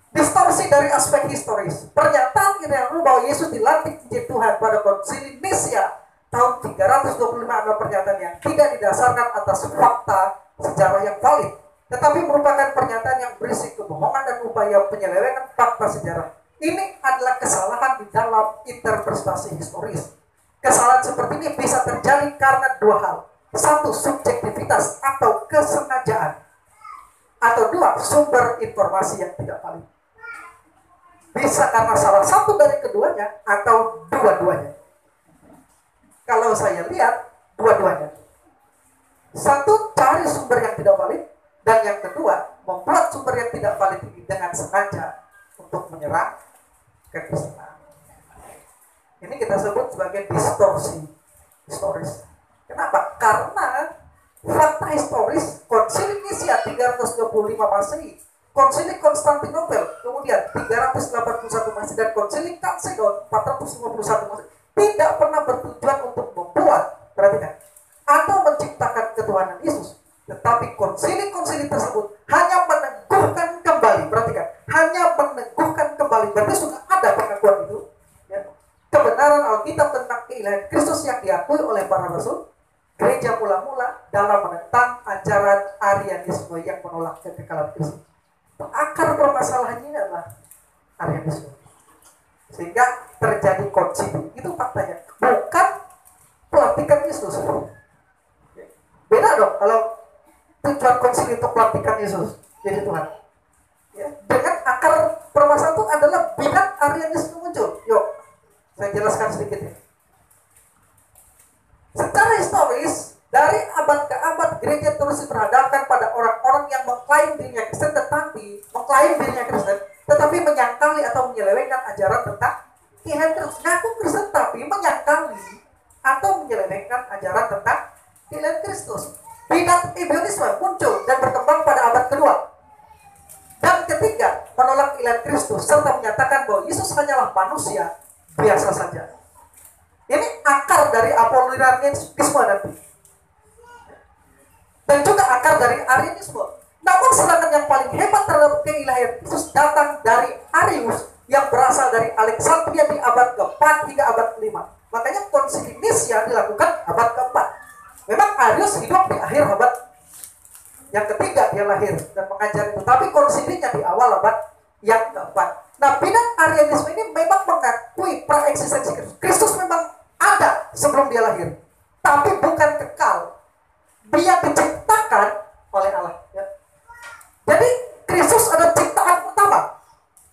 Distorsi dari aspek historis. Pernyataan Irenaeus bahwa Yesus dilantik menjadi Tuhan pada konsili Nicea tahun 325 adalah pernyataan yang tidak didasarkan atas fakta sejarah yang valid, tetapi merupakan pernyataan yang berisi kebohongan dan upaya penyelewengan fakta sejarah. Ini adalah kesalahan di dalam interpretasi historis. Kesalahan seperti ini bisa terjadi karena dua hal. Satu, subjektivitas atau kesengajaan. Atau dua, sumber informasi yang tidak valid. Bisa karena salah satu dari keduanya atau dua-duanya. Kalau saya lihat, dua-duanya. Satu, cari sumber yang tidak valid. Dan yang kedua, membuat sumber sumber yang tidak valid ini dengan sengaja untuk menyerang kekristenan. Ini kita sebut sebagai distorsi historis. Kenapa? Karena fakta historis Konsili Nisia 325 Masehi, Konsili Konstantinopel kemudian 381 Masehi, dan Konsili Kalsedon 451 Masehi tidak pernah bertujuan untuk membuat, perhatikan, atau menciptakan ketuhanan Yesus. Tetapi konsili-konsili tersebut hanya meneguhkan kembali, perhatikan, hanya meneguhkan kembali, berarti sudah ada pengakuan itu, ya, kebenaran Alkitab tentang keilahian Kristus yang diakui oleh para rasul. Gereja mula-mula dalam menentang ajaran Arianisme yang menolak kekekalan Kristus. Akar permasalahannya adalah Arianisme, sehingga terjadi konsili. Itu faktanya, bukan pelantikan Yesus. Beda dong kalau tujuan konsili untuk pelantikan Yesus jadi Tuhan, ya, dengan akar permasalahan itu adalah bidang Arianisme muncul. Yuk, saya jelaskan sedikit ya. Secara historis, dari abad ke abad gereja terus diperhadapkan pada orang-orang yang mengklaim dirinya Kristen, tetapi menyangkali atau menyelewengkan ajaran tentang keilahian Kristus. Ngaku Kristen tapi menyangkali atau menyelewengkan ajaran tentang keilahian Kristus. Bidang Ebionisme muncul dan berkembang pada abad kedua dan ketiga, menolak keilahian Kristus serta menyatakan bahwa Yesus hanyalah manusia biasa saja. Ini akar dari Apollinarisme nanti, dan juga akar dari Arianisme. Namun serangan yang paling hebat terhadap keilahian Kristus datang dari Arius yang berasal dari Alexandria di abad ke-4 hingga abad ke-5. Makanya Konsili Nisia dilakukan abad ke-4. Memang Arius hidup di akhir abad yang ketiga, dia lahir dan mengajar itu, tapi konsilinya di awal abad yang ke-4. Nah, bidang Arianisme ini memang mengakui praeksistensi Kristus. Kristus memang ada sebelum dia lahir, tapi bukan kekal. Dia diciptakan oleh Allah, ya. Jadi Kristus ada ciptaan pertama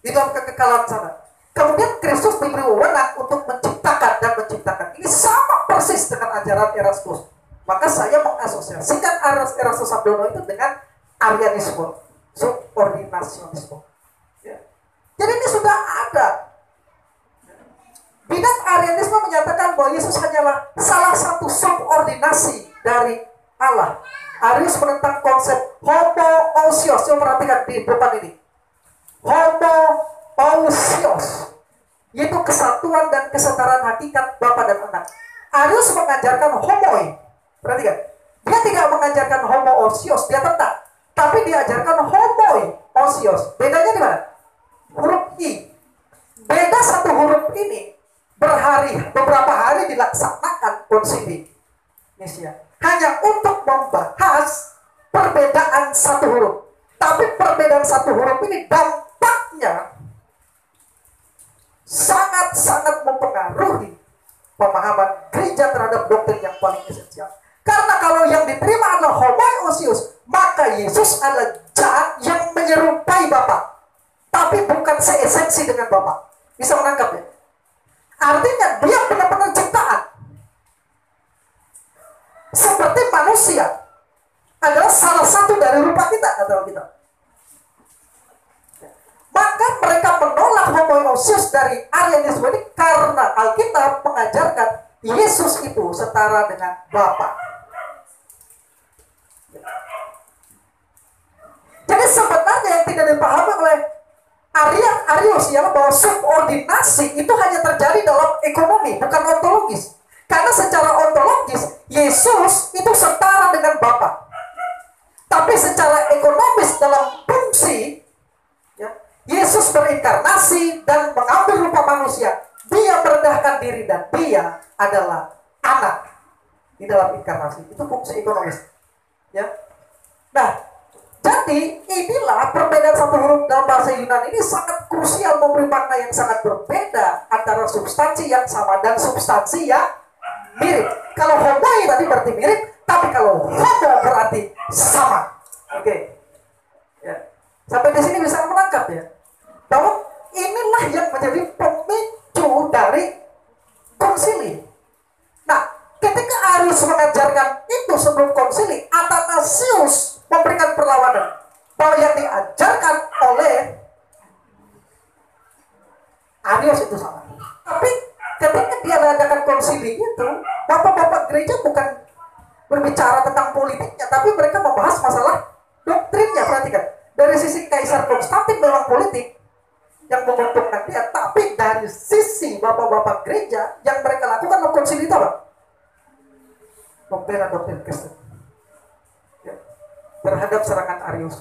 di dalam kekekalan sana. Kemudian Kristus diberi wewenang untuk menciptakan dan menciptakan. Ini sama persis dengan ajaran Erasmus. Maka saya mengasosiasikan Erasmus Sabdono itu dengan Arianisme, subordinasionisme. Ya. Jadi ini sudah ada. Bidang Arianisme menyatakan bahwa Yesus hanyalah salah satu subordinasi dari Allah. Arius menentang konsep homoousios. Coba perhatikan di depan ini. Homoousios, yaitu kesatuan dan kesetaraan hakikat Bapa dan Anak. Arius mengajarkan homoi. Perhatikan. Dia tidak mengajarkan homoousios, dia tentang. Tapi diajarkan homoousios. Bedanya di mana? Huruf I. Beda satu huruf ini beberapa hari dilaksanakan konsili Nisia hanya untuk membahas perbedaan satu huruf. Tapi perbedaan satu huruf ini dampaknya sangat-sangat mempengaruhi pemahaman gereja terhadap doktrin yang paling esensial. Karena kalau yang diterima adalah homoousios, maka Yesus adalah zat yang menyerupai Bapa, tapi bukan seesensi dengan Bapa. Bisa menangkap ya? Artinya dia benar-benar ciptaan. Seperti manusia adalah salah satu dari rupa kita, kata kita. Maka mereka menolak homoousios dari Arianisme ini karena Alkitab mengajarkan Yesus itu setara dengan Bapa. Jadi sebenarnya yang tidak dipahami oleh Arius ialah bahwa subordinasi itu hanya terjadi dalam ekonomi, bukan ontologis. Karena secara ontologis Yesus itu setara dengan Bapa. Tapi secara ekonomis dalam fungsi, ya, Yesus berinkarnasi dan mengambil rupa manusia. Dia merendahkan diri dan dia adalah anak di dalam inkarnasi. Itu fungsi ekonomis. Ya. Nah, jadi inilah perbedaan satu huruf dalam bahasa Yunani ini sangat krusial, memberi makna yang sangat berbeda antara substansi yang sama dan substansi yang mirip. Kalau homoi tadi berarti mirip, tapi kalau homo berarti sama. Oke. Ya. Sampai di sini bisa menangkap ya, bahwa inilah yang menjadi pemicu dari konsili. Nah, ketika Arius mengajarkan itu sebelum konsili, Athanasius memberikan perlawanan bahwa yang diajarkan membahas masalah doktrinnya. Perhatikan, dari sisi Kaisar Konstantin memang politik yang menguntungkan dia, tapi dari sisi bapak-bapak gereja yang mereka lakukan dalam konsili itu apa? Doktrin Kristen ya, terhadap serangan Arius.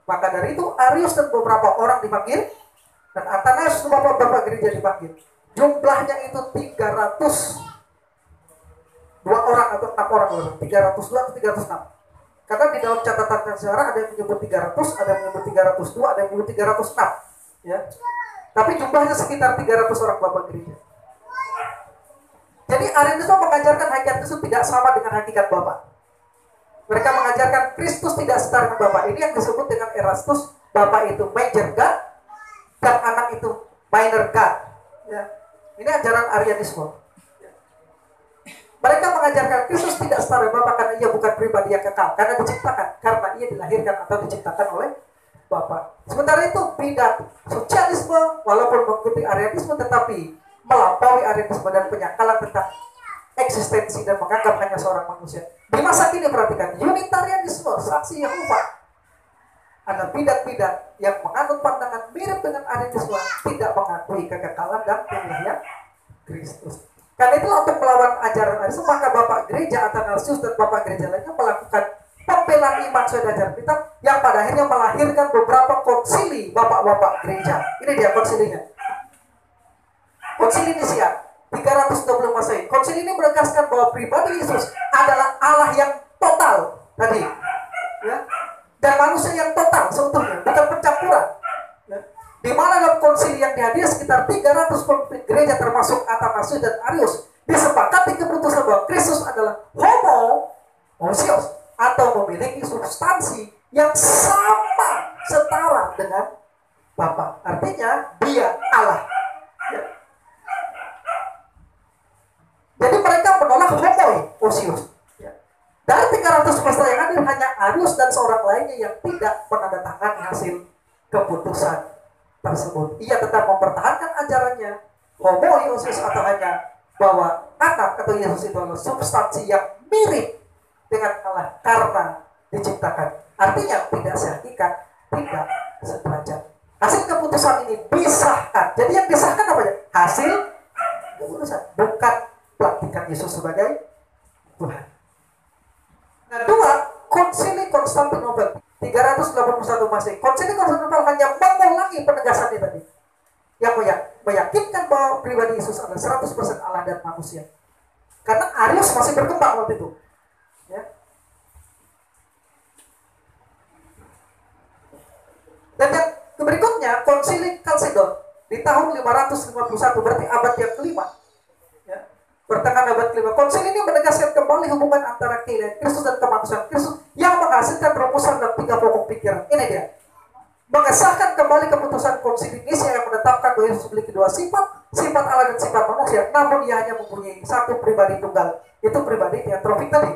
Maka dari itu Arius dan beberapa orang dipanggil, dan Athanasius bapak-bapak gereja dipanggil. Jumlahnya itu 302 orang atau 6 orang, 302 atau 306. Karena di dalam catatan sejarah ada yang menyebut 300, ada yang menyebut 302, ada yang menyebut 306. Ya. Tapi jumlahnya sekitar 300 orang bapak gereja. Jadi Arianisme mengajarkan hakikat Kristus tidak sama dengan hakikat Bapa. Mereka mengajarkan Kristus tidak setara dengan Bapa. Ini yang disebut dengan Erastus, Bapa itu major God dan anak itu minor God. Ya. Ini ajaran Arianisme. Mereka mengajarkan Kristus tidak setara Bapa karena ia bukan pribadi yang kekal, karena diciptakan, karena ia dilahirkan atau diciptakan oleh Bapa. Sementara itu bidat sosialisme walaupun mengikuti Arianisme tetapi melampaui Arianisme dan penyangkalan tentang eksistensi dan menganggap hanya seorang manusia. Di masa kini perhatikan, Unitarianisme, Saksi Yehova, ada bidat-bidat yang menganut pandangan mirip dengan Arianisme, tidak mengakui kekekalan dan pilihan Kristus. Karena itulah untuk melawan ajaran Arianisme, maka Bapak Gereja Athanasius dan Bapak Gereja lainnya melakukan pembelaan iman sesuai ajaran kita yang pada akhirnya melahirkan beberapa konsili bapak-bapak gereja. Ini dia konsilinya. Konsili Nisia 320 Masehi. Konsili ini menegaskan bahwa pribadi Yesus adalah Allah yang total tadi, ya, dan manusia yang total seutuhnya, bukan pencampuran. Ya. Di mana dalam konsili yang dihadiri sekitar 300 konflik gereja termasuk Athanasius dan Arius disepakati keputusan bahwa Kristus adalah homoousios atau memiliki substansi yang sama setara dengan Bapa. Artinya dia Allah. Ya. Jadi mereka menolak homoousios. Ya. Dari 300 peserta yang hadir hanya Arius dan seorang lainnya yang tidak menandatangani hasil keputusan tersebut. Ia tetap mempertahankan ajarannya homoousios atau hanya bahwa anak atau Yesus itu adalah substansi yang mirip dengan Allah karena diciptakan. Artinya tidak sehakikat, tidak sederajat. Hasil keputusan ini disahkan. Jadi yang disahkan apa ya? Hasil keputusan, bukan pelantikan Yesus sebagai Tuhan. Nah, dua, Konsili Konstantinopel 381 Masehi. Konsili Konstantinopel hanya mengulangi penegasan tadi, yang meyakinkan bahwa pribadi Yesus adalah 100% Allah dan manusia. Karena Arius masih berkembang waktu itu. Ya. Dan yang berikutnya, Konsili Kalsedon di tahun 551, berarti abad yang kelima. Ya. Pertengahan abad kelima. Konsili ini menegaskan kembali hubungan antara keilahian Kristus dan kemanusiaan Kristus yang menghasilkan rumusan dan 3 pokok pikiran. Ini dia. Mengesahkan kembali keputusan Konsili Nisia yang menetapkan bahwa Yesus memiliki dua sifat, sifat Allah dan sifat manusia, namun ia hanya mempunyai satu pribadi tunggal, itu pribadi teantropik tadi.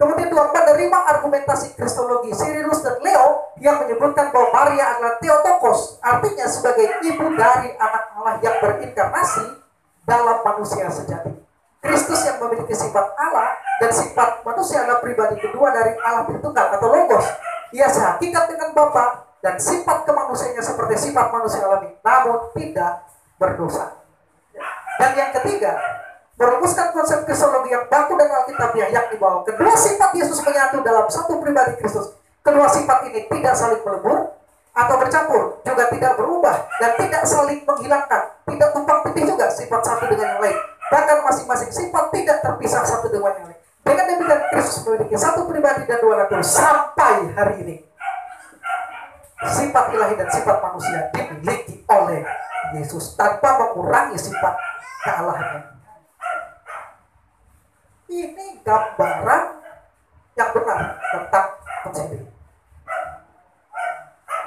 Kemudian dua, menerima argumentasi Kristologi Cyrillus dan Leo yang menyebutkan bahwa Maria adalah Theotokos, artinya sebagai ibu dari anak Allah yang berinkarnasi dalam manusia sejati. Kristus yang memiliki sifat Allah dan sifat manusia adalah pribadi kedua dari Allah Tritunggal atau Logos. Ia sehakikat dengan Bapa dan sifat kemanusiaannya seperti sifat manusia alami, namun tidak berdosa. Dan yang ketiga, merumuskan konsep kristologi yang baku dan alkitabiah yang dibawa kedua sifat Yesus menyatu dalam satu pribadi Kristus. Kedua sifat ini tidak saling melebur atau bercampur, juga tidak berubah dan tidak saling menghilangkan, tidak tumpang tindih juga sifat satu dengan yang lain. Bahkan masing-masing sifat tidak terpisah satu dengan yang lain. Dengan demikian Kristus memiliki satu pribadi dan dua natur sampai hari ini. Sifat ilahi dan sifat manusia dimiliki oleh Yesus tanpa mengurangi sifat kealahannya. Ini gambaran yang benar tentang konsili.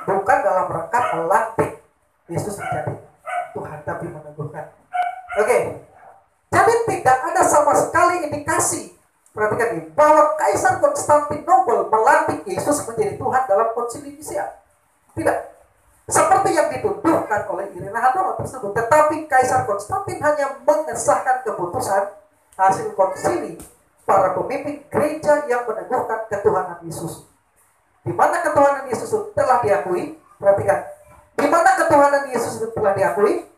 Bukan dalam rangka melantik Yesus menjadi Tuhan, tapi meneguhkan. Oke. Jadi tidak ada sama sekali indikasi, perhatikan ini, bahwa Kaisar Konstantinopel melantik Yesus menjadi Tuhan dalam Konsili Nisia. Tidak. Seperti yang dituduhkan oleh Irina Handorok tersebut. Tetapi Kaisar Konstantin hanya mengesahkan keputusan hasil konsili para pemimpin gereja yang meneguhkan ketuhanan Yesus. Di mana ketuhanan Yesus itu telah diakui, perhatikan. Di mana ketuhanan Yesus itu telah diakui,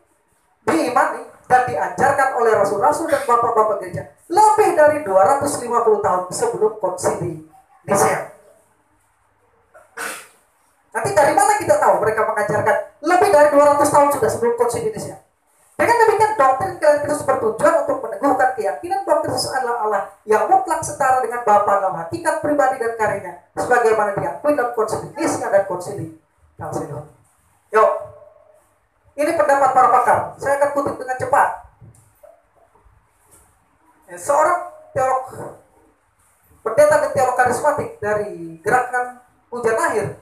diimani, dan diajarkan oleh rasul-rasul dan bapak-bapak gereja lebih dari 250 tahun sebelum konsili Nisea. Nanti dari mana kita tahu mereka mengajarkan lebih dari 200 tahun sudah sebelum konsili Nisea? Dengan demikian doktrin kalian Kristus bertujuan untuk meneguhkan keyakinan bahwa Kristus adalah Allah yang mutlak setara dengan Bapa dalam hakikat pribadi dan karyanya, sebagaimana diakui dalam konsili Nisea dan konsili Kalsedon. Yuk, ini pendapat para pakar. Saya akan kutip dengan cepat. Seorang teolog, pendeta dan teolog karismatik dari gerakan Pujian Akhir,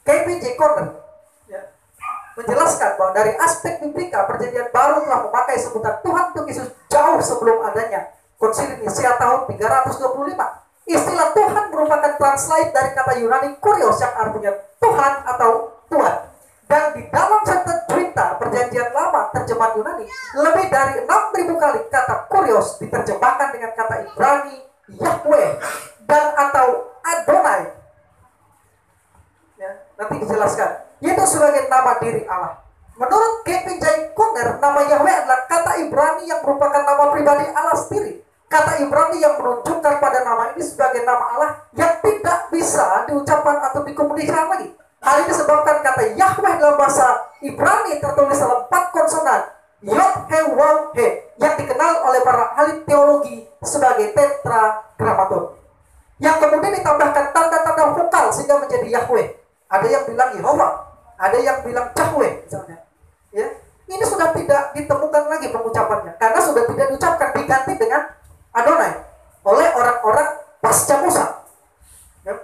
K.P.J. Conner, menjelaskan bahwa dari aspek biblika perjanjian baru telah memakai sebutan Tuhan untuk Yesus jauh sebelum adanya konsili Nisea tahun 325. Istilah Tuhan merupakan translate dari kata Yunani kurios yang artinya Tuhan atau Tuhan. Dan di dalam Septuaginta perjanjian lama terjemahan Yunani, lebih dari 6.000 kali kata kurios diterjemahkan dengan kata Ibrani Yahweh dan atau Adonai. Ya, nanti dijelaskan. Itu sebagai nama diri Allah. Menurut K.P.J. Conner, nama Yahweh adalah kata Ibrani yang merupakan nama pribadi Allah sendiri. Kata Ibrani yang menunjukkan pada nama ini sebagai nama Allah yang tidak bisa diucapkan atau dikomunikasikan lagi. Hal ini disebabkan kata Yahweh dalam bahasa Ibrani tertulis dalam 4 konsonan Yod, He, Waw, He, yang dikenal oleh para ahli teologi sebagai tetragrammaton, yang kemudian ditambahkan tanda-tanda vokal sehingga menjadi Yahweh. Ada yang bilang Yehova, ada yang bilang Yahweh misalnya. Ya, ini sudah tidak ditemukan lagi pengucapannya karena sudah tidak diucapkan, diganti dengan Adonai oleh orang-orang pasca Musa. Ya.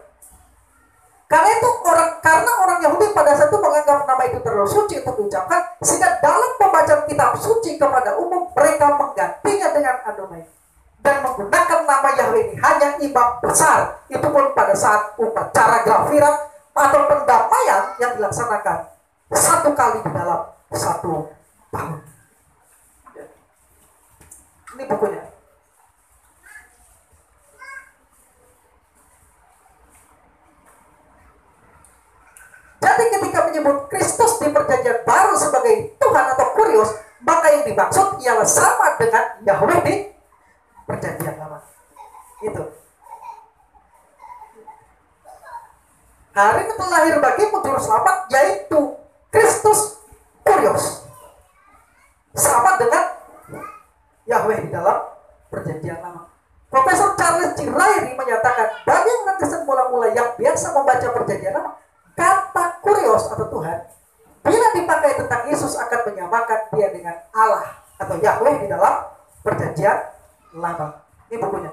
Karena orang Yahudi pada saat itu menganggap nama itu terlalu suci untuk diucapkan, sehingga dalam pembacaan kitab suci kepada umum mereka menggantinya dengan Adonai dan menggunakan nama Yahweh ini hanya imam besar, itu pun pada saat upacara grafirat atau pendamaian yang dilaksanakan 1 kali di dalam 1 tahun. Ini bukunya. Jadi ketika menyebut Kristus di perjanjian baru sebagai Tuhan atau kurios, maka yang dimaksud ialah sama dengan Yahweh di perjanjian lama. Itu. Hari itu lahir bagimu juru selamat, yaitu Kristus kurios. Sama dengan Yahweh di dalam perjanjian lama. Profesor Charles C. Ryrie menyatakan, bagi orang Kristen mula-mula yang biasa membaca perjanjian lama, kata kurios atau Tuhan, bila dipakai tentang Yesus akan menyamakan dia dengan Allah atau Yahweh di dalam perjanjian lama. Ini bukunya.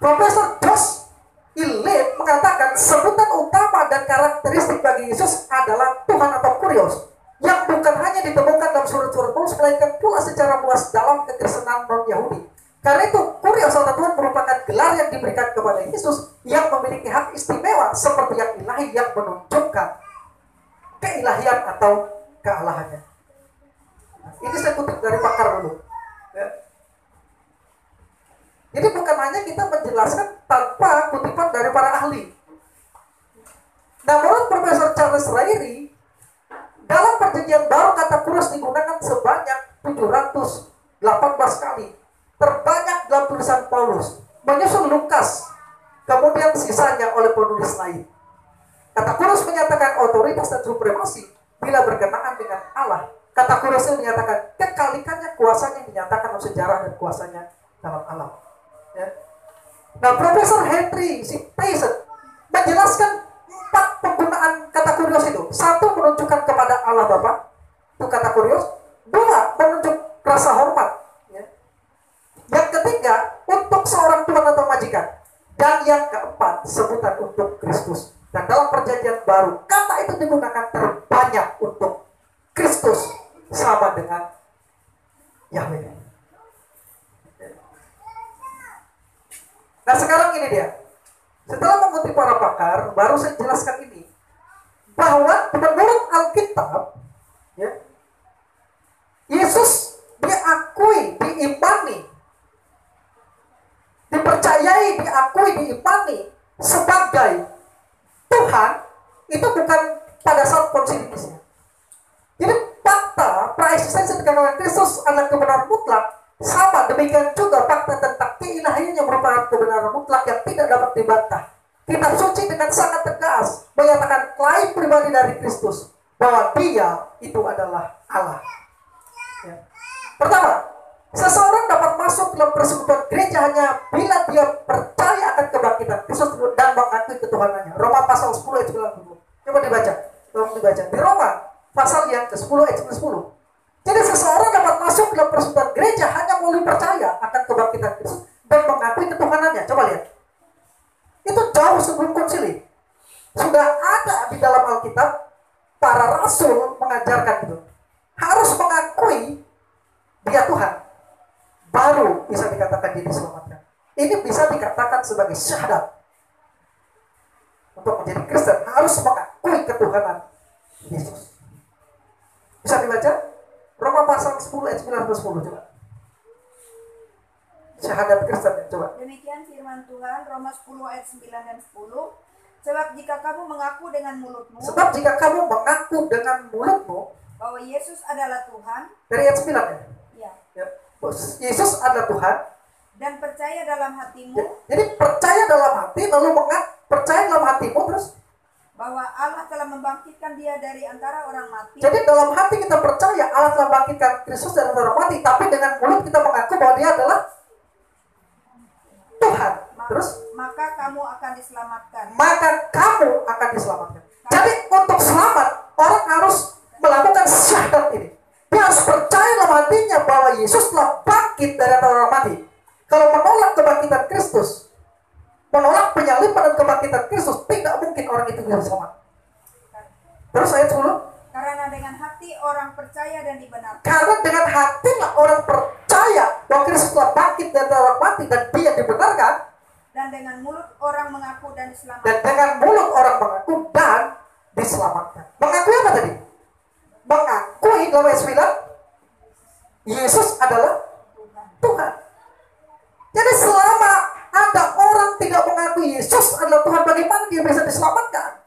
Profesor Josh Illet mengatakan sebutan utama dan karakteristik bagi Yesus adalah Tuhan atau kurios, yang bukan hanya ditemukan dalam surat-surat Paulus, melainkan pula secara luas dalam kekristenan non-Yahudi. Karena itu, kurios atau Tuhan merupakan gelar yang diberikan kepada Yesus yang memiliki hak istimewa seperti yang ilahi yang menunjukkan keilahian atau kealahannya. Ini saya kutip dari pakar dulu. Ya. Jadi bukan hanya kita menjelaskan tanpa kutipan dari para ahli. Nah, menurut Profesor Charles Ryrie, dalam perjanjian baru kata kurios digunakan sebanyak 718 kali. Terbanyak dalam tulisan Paulus, menyusul Lukas, kemudian sisanya oleh penulis lain. Kata kurios menyatakan otoritas dan supremasi bila berkenaan dengan Allah. Kata kurios menyatakan kekalikannya, kuasanya dinyatakan dalam sejarah dan kuasanya dalam alam. Ya. Nah, Profesor Henry C. Tyson menjelaskan 4 penggunaan kata kurios itu. 1, menunjukkan kepada Allah Bapa, itu kata kurios. 2, menunjuk rasa hormat. Ya. Yang ketiga, untuk seorang tuan atau majikan. Dan yang keempat, sebutan untuk Kristus. Dan dalam perjanjian baru, kata itu digunakan terbanyak untuk Kristus sama dengan Yahweh. Nah, sekarang ini dia. Setelah mengutip para pakar, baru saya jelaskan ini. Bahwa menurut Alkitab, ya, Yesus diakui, diimani, dipercayai, diakui, diimani sebagai Tuhan itu bukan pada saat konsili Nicea. Jadi fakta praeksistensi kekekalan Kristus adalah kebenaran mutlak. Sama demikian juga fakta tentang keilahiannya merupakan kebenaran mutlak yang tidak dapat dibantah. Kitab suci dengan sangat tegas menyatakan klaim pribadi dari Kristus bahwa Dia itu adalah Allah. Ya. Pertama, seseorang dapat masuk dalam persekutuan gereja hanya bila dia percaya akan kebangkitan Kristus dan mengakui ketuhanannya. Roma pasal 10 ayat 90. Coba dibaca. Tolong dibaca. Di Roma pasal yang ke-10 ayat 10. Jadi seseorang dapat masuk dalam persekutuan gereja hanya melalui percaya akan kebangkitan Kristus dan mengakui ketuhanannya. Coba lihat. Itu jauh sebelum konsili. Sudah ada di dalam Alkitab, para rasul mengajarkan itu. Harus mengakui Dia Tuhan, baru bisa dikatakan dia diselamatkan. Ini bisa dikatakan sebagai syahadat. Untuk menjadi Kristen harus mengakui ketuhanan Yesus. Bisa dibaca? Roma pasal 10 ayat 9 ke 10 coba. Syahadat Kristen, coba. Demikian firman Tuhan, Roma 10 ayat 9 dan 10. Sebab jika kamu mengaku dengan mulutmu bahwa Yesus adalah Tuhan, dari ayat 9 ya? ya, Yesus adalah Tuhan, dan percaya dalam hatimu jadi percaya dalam hati, lalu percaya dalam hatimu, terus bahwa Allah telah membangkitkan Dia dari antara orang mati. jadi dalam hati kita percaya Allah telah membangkitkan Kristus dari antara orang mati, tapi dengan mulut kita mengaku bahwa Dia adalah Tuhan. Terus maka kamu akan diselamatkan. Jadi untuk selamat orang harus melakukan syahadat ini. Dia harus percaya dalam hatinya bahwa Yesus telah bangkit dari antara orang mati. Kalau menolak kebangkitan Kristus, menolak penyaliban dan kebangkitan Kristus, tidak mungkin orang itu bisa selamat. Terus ayat 10. Karena dengan hati orang percaya dan dibenarkan. Karena dengan hatilah orang percaya bahwa Kristus telah bangkit dari antara orang mati dan Dia dibenarkan. Dan dengan mulut orang mengaku dan diselamatkan. Dan dengan mulut orang mengaku dan diselamatkan. Mengakui apa tadi? Mengakui dalam ayat 9 Yesus adalah Tuhan. Jadi selama ada orang tidak mengakui Yesus adalah Tuhan, bagaimana dia bisa diselamatkan?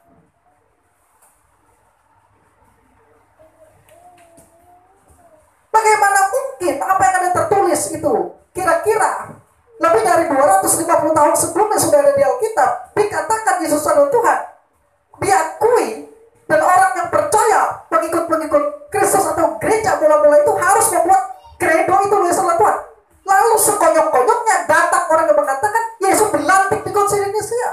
Bagaimana mungkin apa yang ada tertulis itu kira-kira lebih dari 250 tahun sebelumnya sudah ada di Alkitab, dikatakan Yesus adalah Tuhan, diakui, dan orang yang percaya, pengikut-pengikut Kristus atau gereja mula-mula itu harus membuat kredo itu Yesus adalah Tuhan. Lalu sekonyong-konyongnya datang orang yang mengatakan Yesus dilantik di konsili Nicea.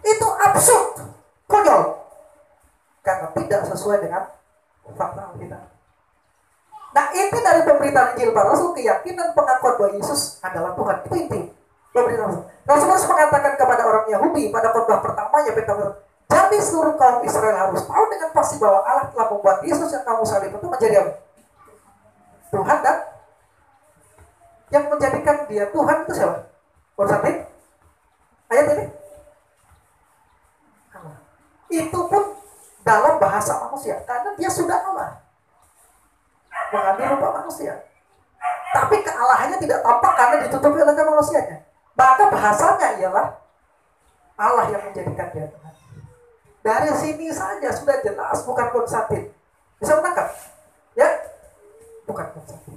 Itu absurd, konyol, karena tidak sesuai dengan fakta kita. Nah, inti dari pemberitaan Injil para Rasul, keyakinan pengakuan bahwa Yesus adalah Tuhan. Itu inti pemberitaan Rasul. Rasul mengatakan kepada orang Yahudi pada khotbah pertamanya, jadi seluruh kaum Israel harus tahu dengan pasti bahwa Allah telah membuat Yesus yang kamu salib itu menjadi apa? Tuhan, dan yang menjadikan Dia Tuhan itu siapa? Konstantin? Ayat ini? Allah. Itu pun dalam bahasa manusia, karena Dia sudah Allah, mengambil rupa manusia. Tapi kealahannya tidak tampak karena ditutupi oleh manusianya. Maka bahasanya ialah Allah yang menjadikan Dia Tuhan. Dari sini saja sudah jelas bukan Konstantin. Bisa menangkap? Ya? Bukan Konstantin.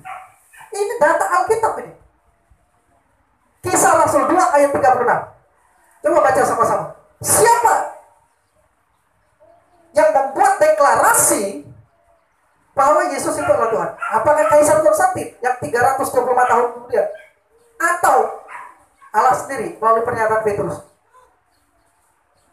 Ini data Alkitab ini. Kisah Rasul 2 ayat 36. Coba baca sama-sama. Siapa yang membuat deklarasi bahwa Yesus itu adalah Tuhan? Apakah Kaisar Konstantin yang 325 tahun kemudian? Atau Allah sendiri melalui pernyataan Petrus?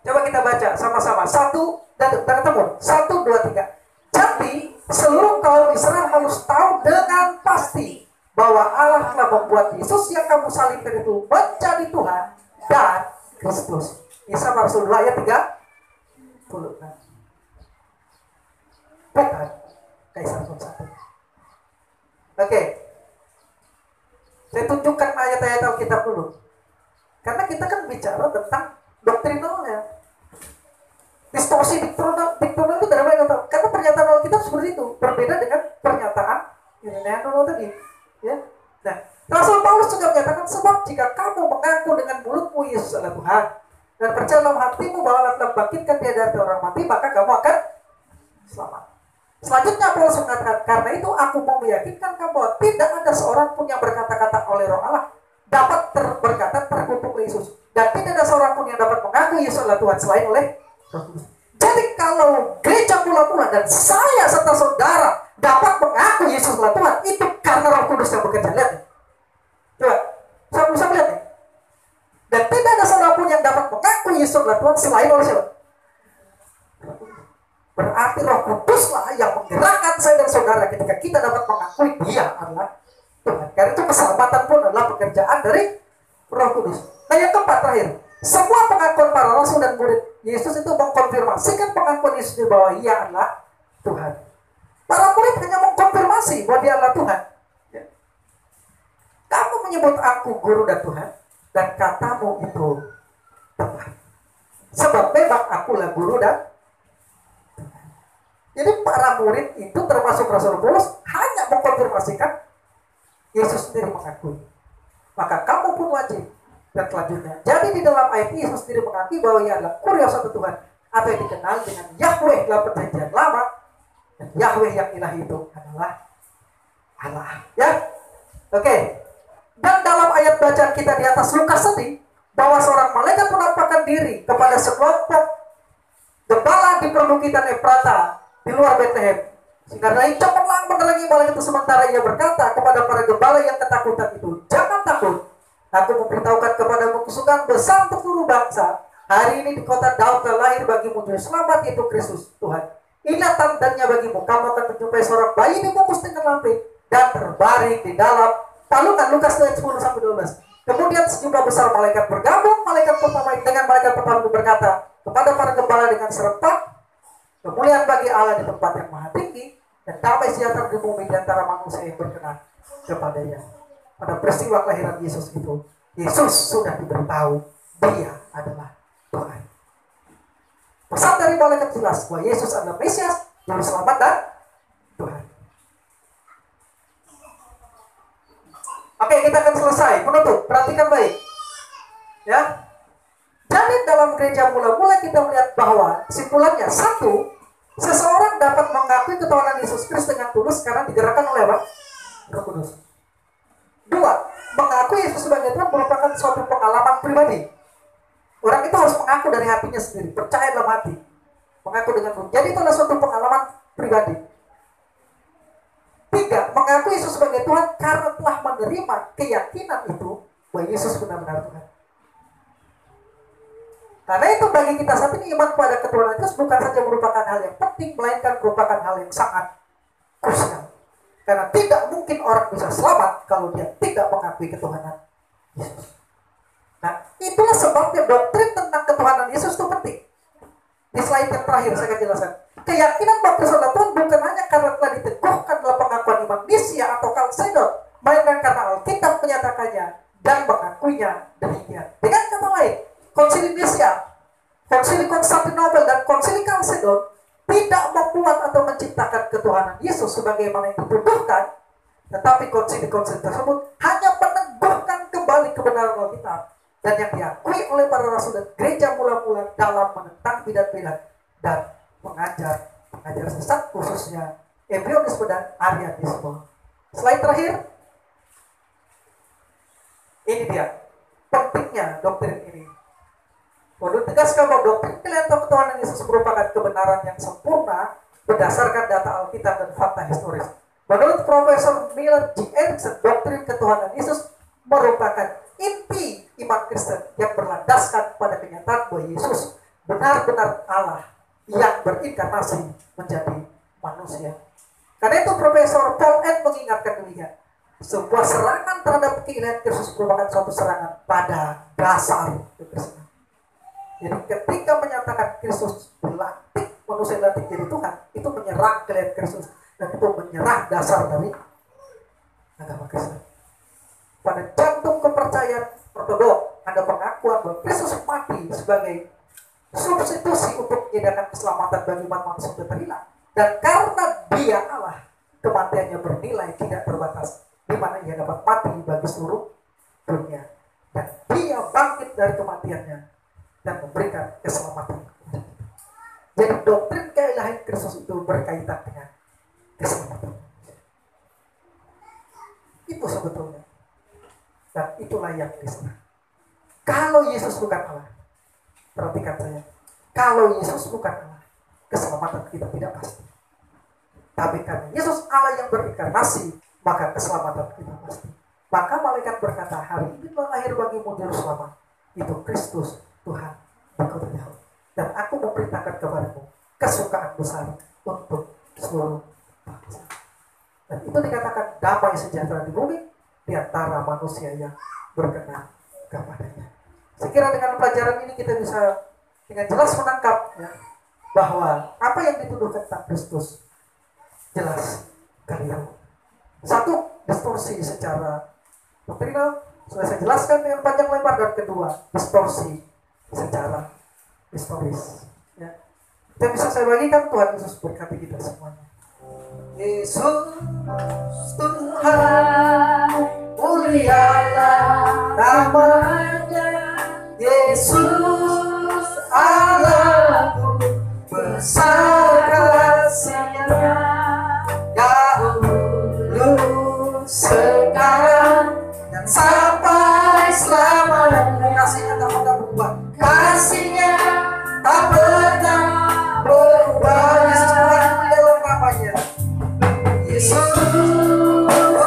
Coba kita baca sama-sama. Satu, dan ketemu. 1, 2, 3. Jadi, seluruh kaum Israel harus tahu dengan pasti bahwa Allah telah membuat Yesus yang kamu salibkan itu menjadi Tuhan dan Kristus. Kisah Rasul 2 ayat 30. Bukan Kaisar Konstantin. Oke. Saya tunjukkan ayat-ayat Alkitab dulu. Karena kita kan bicara tentang doktrinalnya. Distorsi doktrinal itu dari mana? Karena pernyataan Alkitab seperti itu. Berbeda dengan pernyataan Irenaeus dulu tadi. Ya. Nah, Rasul Paulus juga menyatakan, sebab jika kamu mengaku dengan mulutmu Yesus adalah Tuhan dan percaya dalam hatimu bahwa Allah telah bangkitkan Dia dari orang mati, maka kamu akan selamat. Selanjutnya Paulus mengatakan, karena itu aku mau meyakinkan kamu bahwa tidak ada seorang pun yang berkata-kata oleh Roh Allah dapat berkata terkutuk oleh Yesus, dan tidak ada seorang pun yang dapat mengaku Yesus adalah Tuhan selain oleh Roh Kudus. Jadi kalau gereja mula-mula dan saya serta saudara dapat mengaku Yesus adalah Tuhan, itu karena Roh Kudus yang bekerja. Lihat nih. Coba, saya bisa melihat nih. Dan tidak ada seorang pun yang dapat mengaku Yesus adalah Tuhan selain oleh siapa? Berarti Roh Kuduslah yang menggerakkan saya dan saudara ketika kita dapat mengakui Dia adalah Tuhan. Karena itu keselamatan pun adalah pekerjaan dari Roh Kudus. Nah, yang keempat terakhir, semua pengakuan para rasul dan murid Yesus itu mengkonfirmasikan pengakuan Yesus bahwa Ia adalah Tuhan. Para murid hanya mengkonfirmasi bahwa Dia adalah Tuhan. Kamu menyebut aku guru dan Tuhan, dan katamu itu tepat. Sebab memang akulah guru dan Tuhan. Jadi para murid itu termasuk Rasul Paulus hanya mengkonfirmasikan Yesus sendiri mengakui. Maka kamu pun wajib. Dan selanjutnya, jadi di dalam ayat ini Yesus sendiri mengakui bahwa Ia adalah Kurios satu Tuhan, atau yang dikenal dengan Yahweh dalam perjanjian lama, dan Yahweh yang ilahi itu adalah Allah. Ya, oke. Dan dalam ayat bacaan kita di atas Lukas tadi, bahwa seorang malaikat menampakkan diri kepada sekelompok gembala di perbukitan Efrata di luar Bethlehem. Sehingga naik cemerlang menerangi malaikat itu, sementara ia berkata kepada para gembala yang ketakutan itu, jangan takut, aku memberitahukan kepadamu kesukaan besar untuk seluruh bangsa. Hari ini di kota Daud telah lahir bagimu juru selamat, yaitu Kristus Tuhan. Inilah tandanya bagimu, kamu akan menjumpai seorang bayi dibungkus dengan lampin dan terbaring di dalam palungan. Lukas 10-12. Kemudian sejumlah besar malaikat bergabung. Malaikat pertama itu berkata kepada para gembala dengan serentak, kemuliaan bagi Allah di tempat yang maha tinggi, dan damai sejahtera di bumi di antara manusia yang berkenan kepadanya. Pada peristiwa kelahiran Yesus itu, Yesus sudah diberitahu Dia adalah Tuhan. Pesan dari malaikat jelas bahwa Yesus adalah Mesias, Juru Selamat dan Tuhan. Oke, kita akan selesai. Penutup, perhatikan baik. Ya. Jadi dalam gereja mula-mula kita melihat bahwa kesimpulannya, satu, seseorang dapat mengakui ketuhanan Yesus Kristus dengan tulus karena digerakkan oleh apa? Roh Kudus. Dua, mengakui Yesus sebagai Tuhan merupakan suatu pengalaman pribadi. Orang itu harus mengaku dari hatinya sendiri, percaya dalam hati, mengaku dengan tulus. Jadi itu adalah suatu pengalaman pribadi. Tiga, mengaku Yesus sebagai Tuhan karena telah menerima keyakinan itu bahwa Yesus benar-benar Tuhan. Karena itu bagi kita saat ini iman pada ketuhanan Yesus bukan saja merupakan hal yang penting, melainkan merupakan hal yang sangat krusial. Karena tidak mungkin orang bisa selamat kalau dia tidak mengakui ketuhanan Yesus. Nah, itulah sebabnya doktrin tentang ketuhanan Yesus itu penting. Di slide yang terakhir saya akan jelaskan. Keyakinan bahwa Kristus adalah Tuhan bukan hanya karena telah diteguhkan dalam pengakuan iman Nisia atau Kalsedon, melainkan karena Alkitab menyatakannya dan mengakuinya demikian. Dengan kata lain, Konsili Nisia, Konsili Konstantinopel, dan Konsili Kalsedon tidak membuat atau menciptakan ketuhanan Yesus sebagaimana yang dituduhkan, tetapi konsili-konsili tersebut hanya meneguhkan kembali kebenaran Alkitab dan yang diakui oleh para rasul dan gereja mula-mula dalam menentang bidat-bidat dan mengajar sesat, khususnya embrionisme dan arianisme. Slide terakhir. Ini dia pentingnya doktrin ini. Menurut tegaskan bahwa doktrin kelihatan ketuhanan Yesus merupakan kebenaran yang sempurna berdasarkan data Alkitab dan fakta historis. Menurut Profesor Miller G. Erickson, doktrin ketuhanan Yesus merupakan inti iman Kristen yang berlandaskan pada kenyataan bahwa Yesus benar-benar Allah yang berinkarnasi menjadi manusia. Karena itu Profesor Paul N. mengingatkan demikian, sebuah serangan terhadap keilahian Kristus merupakan suatu serangan pada dasar kekristenan. Jadi ketika menyatakan Kristus dilantik, manusia dilantik jadi Tuhan, itu menyerang keilahian Kristus dan itu menyerang dasar dari agama Kristen. Pada jantung kepercayaan ortodok ada pengakuan bahwa Kristus mati sebagai substitusi untuk menyediakan keselamatan bagi umat manusia yang terhilang. Dan karena Dia Allah, kematiannya bernilai tidak terbatas. di mana ia dapat mati bagi seluruh dunia, dan dia bangkit dari kematiannya dan memberikan keselamatan. Jadi doktrin keilahian Kristus itu berkaitan dengan keselamatan. Itu sebetulnya, dan itulah yang diserah. Kalau Yesus bukan Allah, perhatikan saya, kalau Yesus bukan Allah, keselamatan kita tidak pasti. Tapi karena Yesus Allah yang berinkarnasi, maka keselamatan kita pasti. Maka malaikat berkata, hari ini telah lahir bagimu juru selamat, itu Kristus Tuhan di kota Daud. Dan aku memberitakan kepadamu kesukaan besar untuk seluruh bangsa. Dan itu dikatakan damai sejahtera di bumi di antara manusia yang berkenan kepadanya. Sekira dengan pelajaran ini kita bisa dengan jelas menangkap ya, bahwa apa yang dituduhkan tentang Kristus jelas keliru. Satu, distorsi secara doktrinal sudah saya jelaskan dengan panjang lebar, dan kedua, distorsi secara historis. Ya. Dan bisa saya bagikan, Tuhan Yesus berkati kita semuanya. Yesus Tuhan, mulialah namanya. Yesus Allahku, besar kasih-Nya, dahulu, sekarang, dan sampai selamanya. Kasih-Nya tak pernah berubah. Kasih-Nya tak pernah berubah. Yesus Tuhan, dalam namanya. Yesus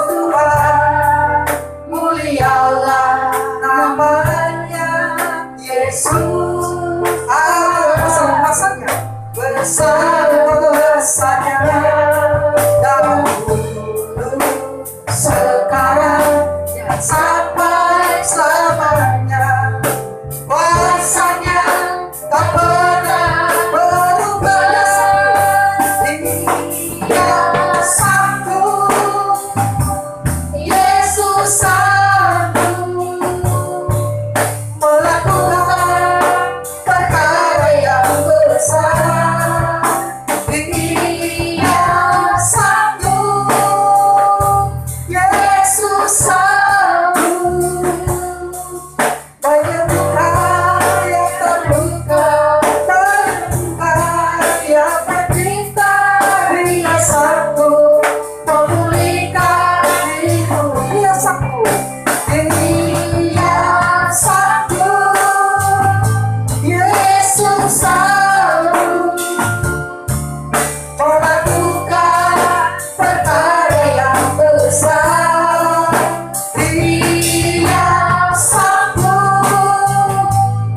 Tuhan, mulialah namanya. Yesus Allah, besar-besarnya, besar-besarnya, dahulu, sekarang, dan sampai selamanya. Kuasanya tak pernah berubah. Dia sanggup, Yesus sanggup melakukan perkara yang besar. Dia sanggup, Yesus sanggup menyembuhkan yang terluka, menyembuhkan yang menderita. Dia sanggup memulihkan hidup. Dia sanggup, Dia sanggup, Yesus sanggup melakukan perkara yang besar. Dia sanggup,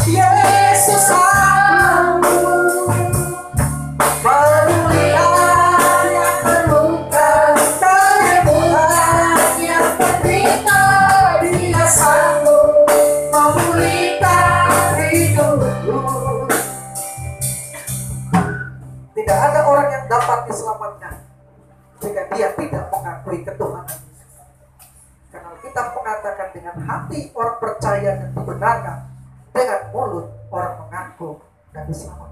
Yesus sanggup memulihkan yang terluka, menyembuhkan yang menderita. Dia sanggup memulihkan hidupku. Tidak ada orang yang dapat diselamatkan jika dia tidak mengakui ketuhanan. Karena kita mengatakan dengan hati orang percaya dan dibenarkan, dengan mulut orang mengaku dan diselamatkan.